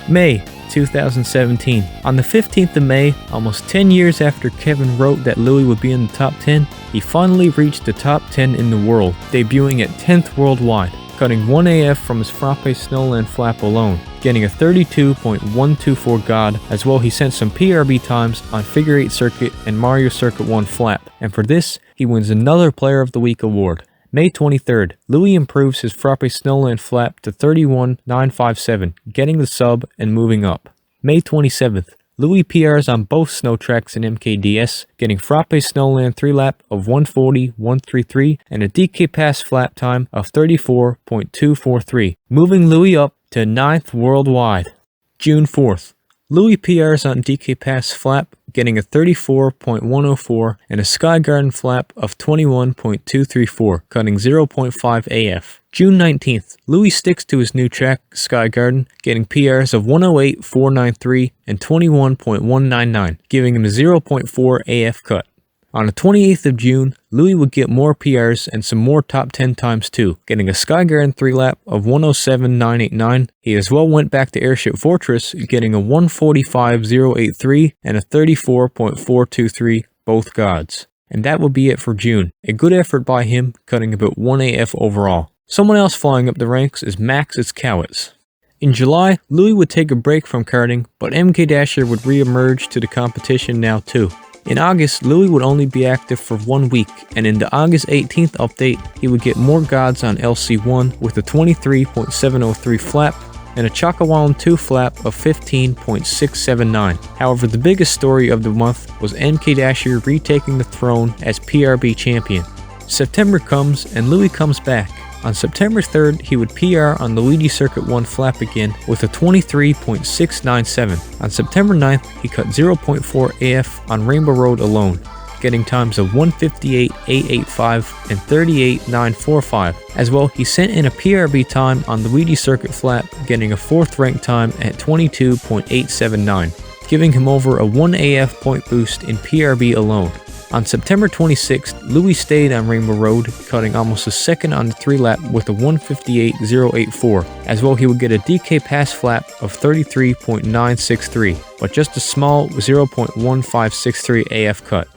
May 2017. On the 15th of May, almost 10 years after Kevin wrote that Louis would be in the top 10, he finally reached the top 10 in the world, debuting at 10th worldwide, cutting 1 AF from his Frappe Snowland flap alone, getting a 32.124 God. As well, he sent some PRB times on Figure 8 Circuit and Mario Circuit 1 flap, and for this, he wins another Player of the Week award. May 23rd, Louis improves his Frappe Snowland flap to 31.957, getting the sub and moving up. May 27th, Louis PRs on both snow tracks in MKDS, getting Frappe Snowland 3 lap of 140.133 and a DK Pass flap time of 34.243, moving Louis up to 9th worldwide. June 4th, Louis PRs on DK Pass flap, getting a 34.104 and a Sky Garden flap of 21.234, cutting 0.5 AF. June 19th, Louis sticks to his new track, Sky Garden, getting PRs of 108.493 and 21.199, giving him a 0.4 AF cut. On the 28th of June, Louis would get more PRs and some more top 10 times too, getting a Sky Garden 3 lap of 107.989. He as well went back to Airship Fortress, getting a 145.083 and a 34.423, both gods. And that will be it for June. A good effort by him, cutting about 1 AF overall. Someone else flying up the ranks is Max Itzkowitz. In July, Louis would take a break from karting, but MK Dasher would re-emerge to the competition now too. In August, Louis would only be active for 1 week, and in the August 18th update, he would get more gods on LC1 with a 23.703 flap and a Chakawan 2 flap of 15.679. However, the biggest story of the month was MK Dasher retaking the throne as PRB champion. September comes and Louis comes back. On September 3rd, he would PR on Luigi Circuit 1 flap again with a 23.697. On September 9th, he cut 0.4 AF on Rainbow Road alone, getting times of 158.885 and 38.945. As well, he sent in a PRB time on Luigi Circuit flap, getting a 4th ranked time at 22.879, giving him over a 1 AF point boost in PRB alone. On September 26th, Louis stayed on Rainbow Road, cutting almost a second on the 3 lap with a 158.084. As well, he would get a DK Pass flap of 33.963, but just a small 0.1563 AF cut.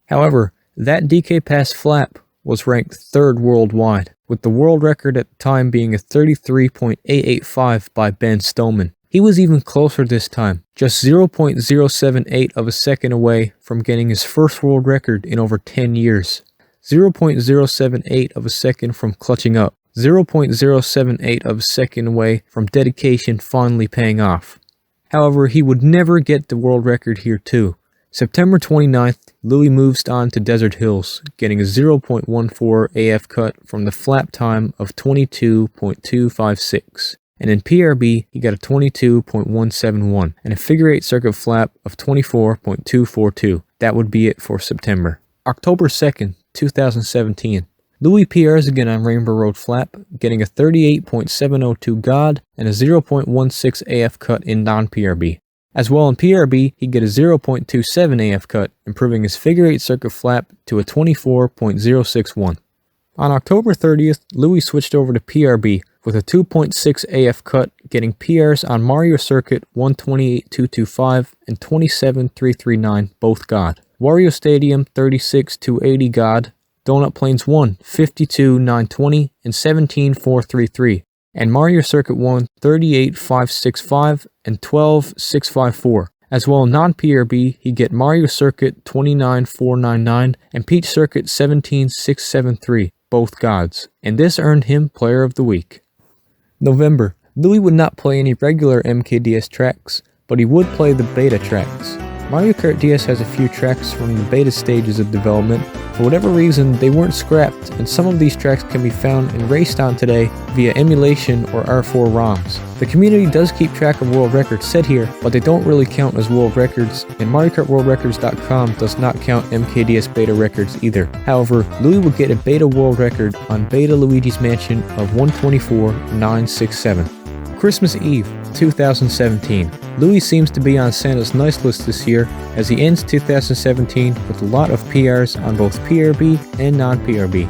However, that DK Pass flap was ranked 3rd worldwide, with the world record at the time being a 33.885 by Ben Stolman. He was even closer this time, just 0.078 of a second away from getting his first world record in over 10 years. 0.078 of a second from clutching up. 0.078 of a second away from dedication finally paying off. However, he would never get the world record here too. September 29th, Louis moves on to Desert Hills, getting a 0.14 AF cut from the flap time of 22.256. And in PRB, he got a 22.171 and a Figure 8 Circuit flap of 24.242. That would be it for September. October 2nd, 2017. Louis PRs again on Rainbow Road flap, getting a 38.702 God and a 0.16 AF cut in non-PRB. As well in PRB, he'd get a 0.27 AF cut, improving his figure 8 circuit flap to a 24.061. On October 30th, Louis switched over to PRB with a 2.6 AF cut, getting PRs on Mario Circuit 128.225 and 27.339, both God. Wario Stadium 36.280 God, Donut Plains 1 52.920 and 17.433, and Mario Circuit 1 38.565 and 12.654. As well non-PRB, he'd get Mario Circuit 29.499 and Peach Circuit 17.673, both gods, and this earned him Player of the Week. November, Louis would not play any regular MKDS tracks, but he would play the beta tracks. Mario Kart DS has a few tracks from the beta stages of development. For whatever reason, they weren't scrapped, and some of these tracks can be found and raced on today via emulation or R4 ROMs. The community does keep track of world records set here, but they don't really count as world records, and MarioKartWorldRecords.com does not count MKDS beta records either. However, Louis will get a beta world record on Beta Luigi's Mansion of 124.967. Christmas Eve, 2017. Louis seems to be on Santa's nice list this year, as he ends 2017 with a lot of PRs on both PRB and non-PRB.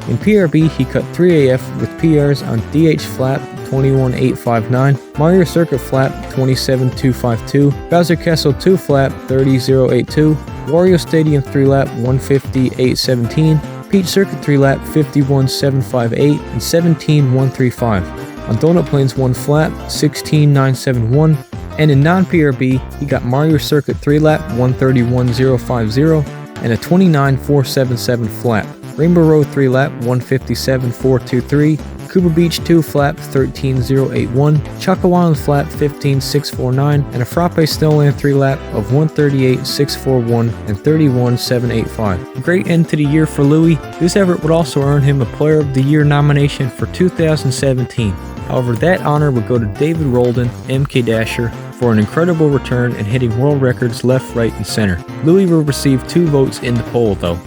In PRB, he cut 3 AF with PRs on DH Flap 21.859, Mario Circuit Flap 27.252, Bowser Castle 2 Flap 30.082, Wario Stadium 3 Lap 150.817, Peach Circuit 3 Lap 51.758, and 17.135. On Donut Plains 1 Flap 16.971, and in non-PRB, he got Mario Circuit 3 Lap 131.050 and a 29.477 flap, Rainbow Road 3 Lap 157.423, Koopa Beach 2 Flap 13.081, Choco Island Flap 15.649, and a Frappe Snowland 3 Lap of 138.641 and 31.785. Great end to the year for Louis. This effort would also earn him a Player of the Year nomination for 2017. However, that honor would go to David Roldan, MK Dasher, for an incredible return and hitting world records left, right, and center. Louis will receive 2 votes in the poll though.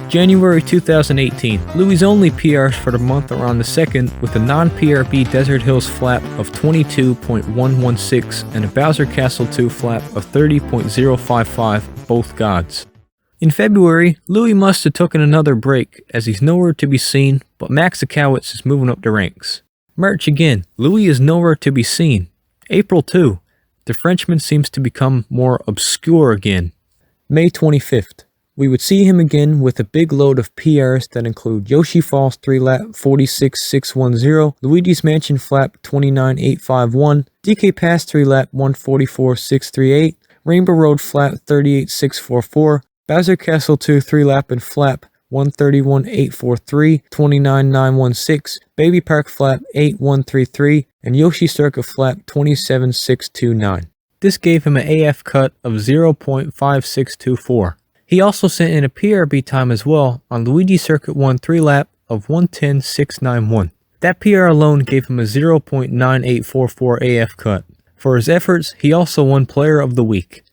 January 2018, Louis' only PRs for the month are on the 2nd with a non-PRB Desert Hills flap of 22.116 and a Bowser Castle 2 flap of 30.055, both gods. In February, Louis must have taken another break as he's nowhere to be seen, but Max Akowitz is moving up the ranks. March again, Louis is nowhere to be seen. April 2, the Frenchman seems to become more obscure again. May 25th, we would see him again with a big load of PRs that include Yoshi Falls 3 Lap 46.610, Luigi's Mansion Flap 29.851, DK Pass 3 Lap 144.638, Rainbow Road Flap 38.644, Bowser Castle 2 3 Lap and Flap 131.843, 29.916, Baby Park Flap 8.133, and Yoshi Circuit Flap 27.629. This gave him an AF cut of 0.5624. He also sent in a PRB time as well on Luigi Circuit 1 3 Lap of 110.691. That PR alone gave him a 0.9844 AF cut. For his efforts, he also won Player of the Week.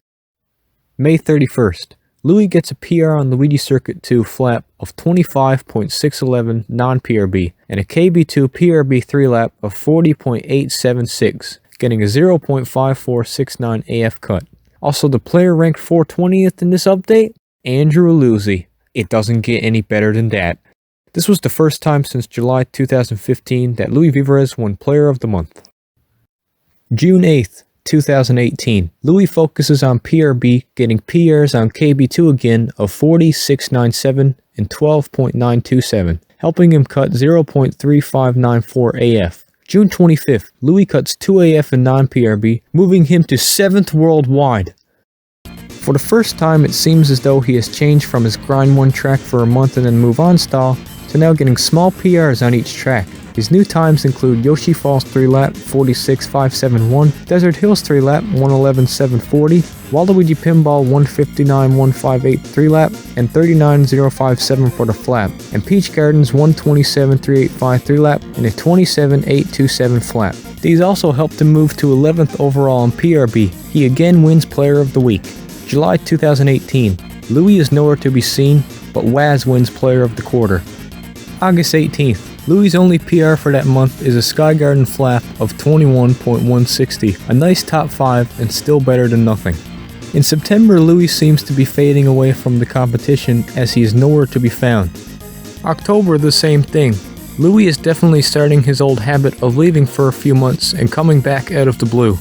May 31st. Louis gets a PR on Luigi Circuit 2 flap of 25.611 non-PRB and a KB2 PRB 3 lap of 40.876, getting a 0.5469 AF cut. Also, the player ranked 420th in this update, Andrew Aluzzi. It doesn't get any better than that. This was the first time since July 2015 that LouisVivarès won Player of the Month. June 8th. 2018. Louis focuses on PRB, getting PRs on KB2 again of 40.697 and 12.927, helping him cut 0.3594 AF. June 25th, Louis cuts 2 AF in non-PRB, moving him to 7th worldwide. For the first time, it seems as though he has changed from his grind one track for a month and then move on style to now getting small PRs on each track. His new times include Yoshi Falls 3 Lap 46.571, Desert Hills 3 Lap 111.740, Waluigi Pinball 159.158 3 Lap, and 39.057 for the flap, and Peach Gardens 127.385 3 Lap, and a 27.827 flap. These also helped him move to 11th overall in PRB. He again wins Player of the Week. July 2018. Louis is nowhere to be seen, but Waz wins Player of the Quarter. August 18th. Louis' only PR for that month is a Sky Garden flap of 21.160, a nice top 5 and still better than nothing. In September, Louis seems to be fading away from the competition as he is nowhere to be found. October, the same thing. Louis is definitely starting his old habit of leaving for a few months and coming back out of the blue.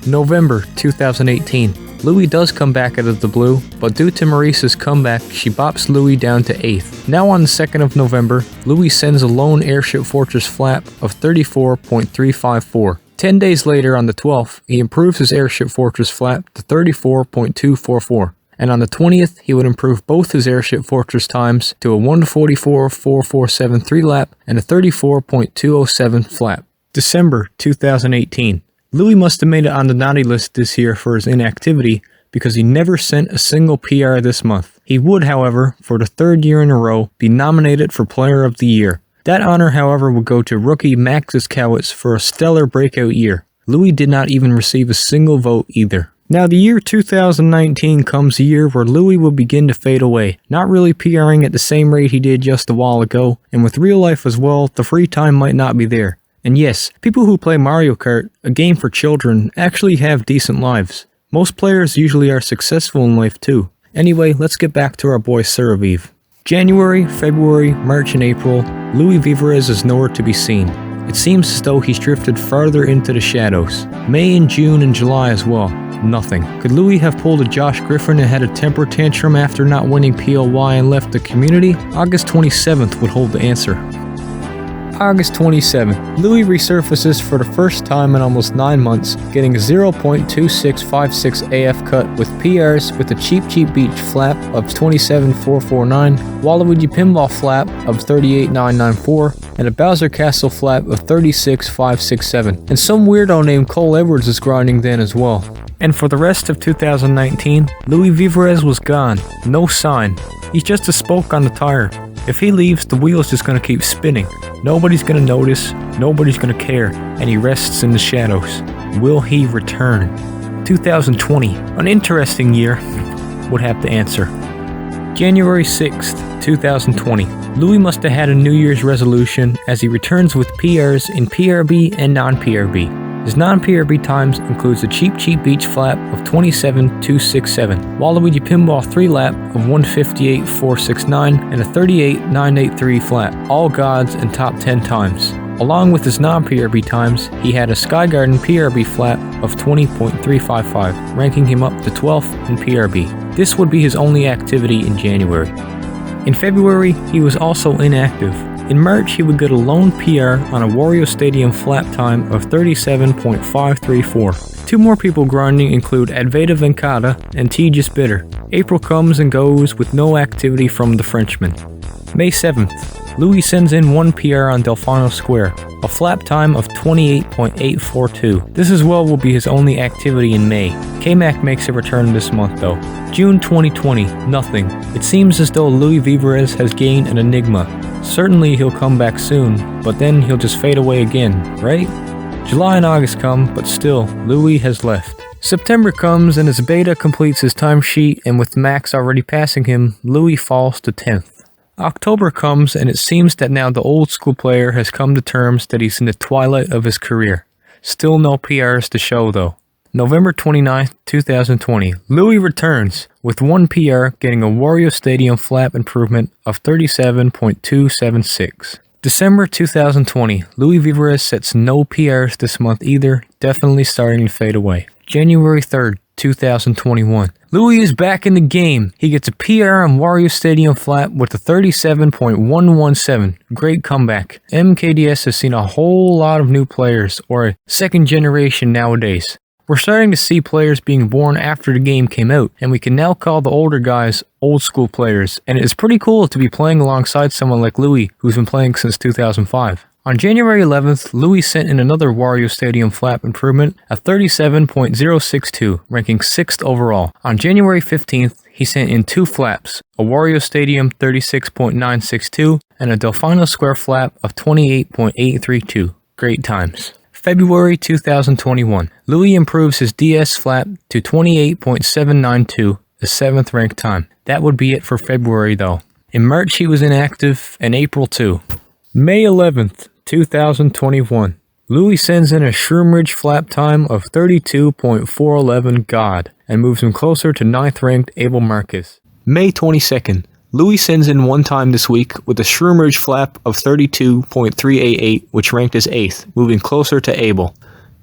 November 2018. Louis does come back out of the blue, but due to Maurice's comeback, she bops Louis down to 8th. Now on the 2nd of November, Louis sends a lone Airship Fortress flap of 34.354. 10 days later, on the 12th, he improves his Airship Fortress flap to 34.244. And on the 20th, he would improve both his Airship Fortress times to a 144.447 3-lap and a 34.207 flap. December 2018. Louis must have made it on the naughty list this year for his inactivity because he never sent a single PR this month. He would, however, for the 3rd year in a row, be nominated for Player of the Year. That honor, however, would go to rookie Max Kowitz for a stellar breakout year. Louis did not even receive a single vote either. Now the year 2019 comes a year where Louis will begin to fade away, not really PRing at the same rate he did just a while ago, and with real life as well, the free time might not be there. And yes, people who play Mario Kart, a game for children, actually have decent lives. Most players usually are successful in life too. Anyway, let's get back to our boy Seraviv. January, February, March and April, LouisVivarès is nowhere to be seen. It seems as though he's drifted farther into the shadows. May and June and July as well. Nothing. Could Louis have pulled a Josh Griffin and had a temper tantrum after not winning PLY and left the community? August 27th would hold the answer. August 27th, Louis resurfaces for the first time in almost 9 months, getting a 0.2656 AF cut with PRs with a Cheap Beach flap of 27.449, Waluigi Pinball flap of 38.994, and a Bowser Castle flap of 36.567. And some weirdo named Cole Edwards is grinding then as well. And for the rest of 2019, LouisVivarès was gone. No sign. He's just a spoke on the tire. If he leaves, the wheel's just gonna keep spinning. Nobody's gonna notice, nobody's gonna care, and he rests in the shadows. Will he return? 2020, an interesting year, would have to answer. January 6th, 2020. Louis must have had a New Year's resolution as he returns with PRs in PRB and non-PRB. His non-PRB times includes a Cheap Beach flap of 27.267, Waluigi Pinball 3-lap of 158.469, and a 38.983 flap, all gods and top 10 times. Along with his non-PRB times, he had a Sky Garden PRB flap of 20.355, ranking him up to 12th in PRB. This would be his only activity in January. In February, he was also inactive. In March, he would get a lone PR on a Wario Stadium flap time of 37.534. 2 more people grinding include Advaita Venkata and Tejas Bitter. April comes and goes with no activity from the Frenchman. May 7th, Louis sends in 1 PR on Delfino Square, a flap time of 28.842. This as well will be his only activity in May. K-Mac makes a return this month though. June 2020, nothing. It seems as though LouisVivarès has gained an enigma. Certainly he'll come back soon, but then he'll just fade away again, right? July and August come, but still, Louis has left. September comes and as Beta completes his timesheet, and with Max already passing him, Louis falls to 10th. October comes and it seems that now the old school player has come to terms that he's in the twilight of his career. Still no PRs to show though. November 29th, 2020, Louis returns, with 1 PR getting a Wario Stadium flap improvement of 37.276. December 2020, LouisVivarès sets no PRs this month either, definitely starting to fade away. January 3rd, 2021. Louis is back in the game. He gets a PR on Wario Stadium flap with a 37.117. Great comeback. MKDS has seen a whole lot of new players, or a second generation nowadays. We're starting to see players being born after the game came out, and we can now call the older guys old school players, and it's pretty cool to be playing alongside someone like Louis, who's been playing since 2005. On January 11th, Louis sent in another Wario Stadium flap improvement, a 37.062, ranking 6th overall. On January 15th, he sent in 2 flaps, a Wario Stadium 36.962 and a Delfino Square flap of 28.832. Great times. February 2021, Louis improves his DS flap to 28.792, a 7th ranked time. That would be it for February though. In March he was inactive, and April too. May 11th, 2021. Louis sends in a Shroomridge flap time of 32.411 God and moves him closer to 9th ranked Abel Marcus. May 22nd. Louis sends in one time this week with a Shroomridge flap of 32.388, which ranked as 8th, moving closer to Abel.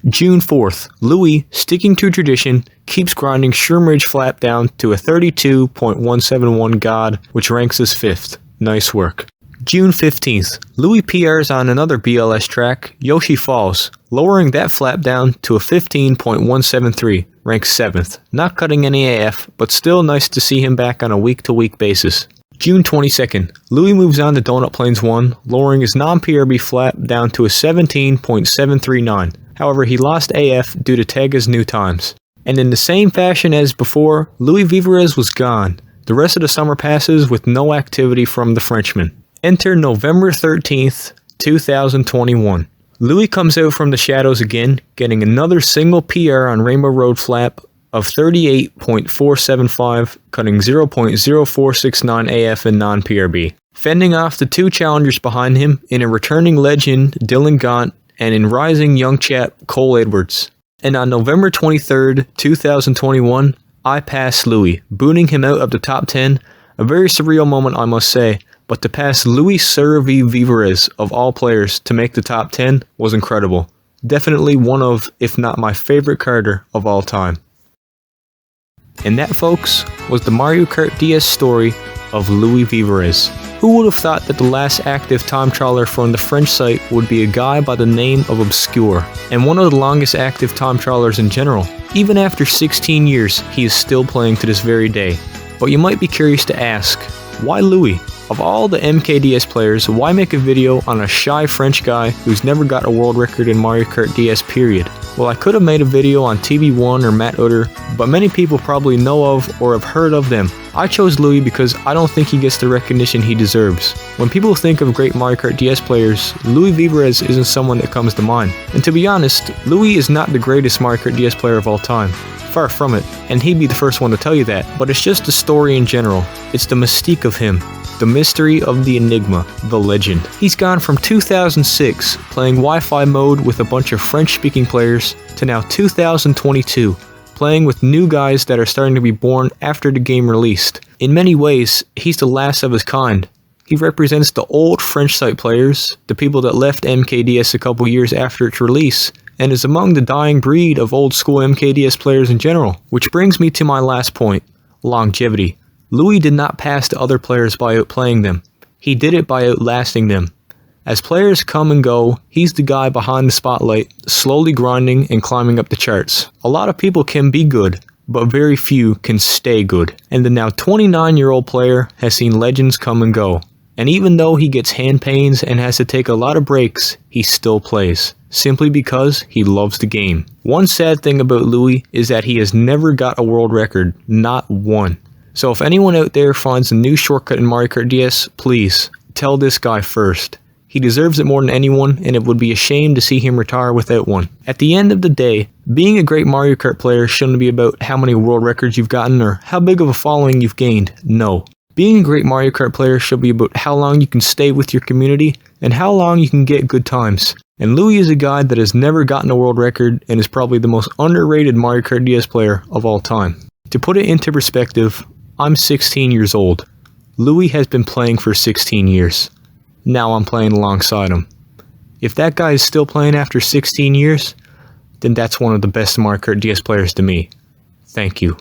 June 4th. Louis, sticking to tradition, keeps grinding Shroomridge flap down to a 32.171 God, which ranks as 5th. Nice work. June 15th, Louis PRs on another BLS track, Yoshi Falls, lowering that flap down to a 15.173, ranked 7th. Not cutting any AF, but still nice to see him back on a week-to-week basis. June 22nd, Louis moves on to Donut Plains 1, lowering his non-PRB flap down to a 17.739. However, he lost AF due to Tega's new times. And in the same fashion as before, LouisVivarès was gone. The rest of the summer passes with no activity from the Frenchman. Enter November 13th, 2021. Louis comes out from the shadows again, getting another single PR on Rainbow Road flap of 38.475, cutting 0.0469 AF in non-PRB. Fending off the two challengers behind him in a returning legend, Dylan Gaunt, and in rising young chap, Cole Edwards. And on November 23rd, 2021, I passed Louis, booting him out of the top 10, a very surreal moment I must say. But to pass Seraviv of all players to make the top 10 was incredible. Definitely one of, if not my favorite Karter of all time. And that, folks, was the Mario Kart DS story of LouisVivarès. Who would have thought that the last active time trialer from the French site would be a guy by the name of Obscur, and one of the longest active time trialers in general. Even after 16 years, he is still playing to this very day. But you might be curious to ask, why Louis? Of all the MKDS players, why make a video on a shy French guy who's never got a world record in Mario Kart DS period? Well, I could have made a video on TB1 or Matt Utter, but many people probably know of or have heard of them. I chose Louis because I don't think he gets the recognition he deserves. When people think of great Mario Kart DS players, LouisVivarès isn't someone that comes to mind. And to be honest, Louis is not the greatest Mario Kart DS player of all time. Far from it, and he'd be the first one to tell you that, but it's just the story in general. It's the mystique of him. The mystery of the enigma, the legend. He's gone from 2006, playing Wi-Fi mode with a bunch of French-speaking players, to now 2022, playing with new guys that are starting to be born after the game released. In many ways, he's the last of his kind. He represents the old French site players, the people that left MKDS a couple years after its release, and is among the dying breed of old school MKDS players in general. Which brings me to my last point, longevity. Louis did not pass the other players by outplaying them. He did it by outlasting them. As players come and go, he's the guy behind the spotlight, slowly grinding and climbing up the charts. A lot of people can be good, but very few can stay good. And the now 29-year-old player has seen legends come and go. And even though he gets hand pains and has to take a lot of breaks, he still plays. Simply because he loves the game. One sad thing about Louis is that he has never got a world record, not one. So if anyone out there finds a new shortcut in Mario Kart DS, please, tell this guy first. He deserves it more than anyone, and it would be a shame to see him retire without one. At the end of the day, being a great Mario Kart player shouldn't be about how many world records you've gotten or how big of a following you've gained, no. Being a great Mario Kart player should be about how long you can stay with your community and how long you can get good times. And Louis is a guy that has never gotten a world record and is probably the most underrated Mario Kart DS player of all time. To put it into perspective, I'm 16 years old. Louis has been playing for 16 years. Now I'm playing alongside him. If that guy is still playing after 16 years, then that's one of the best Mario Kart DS players to me. Thank you.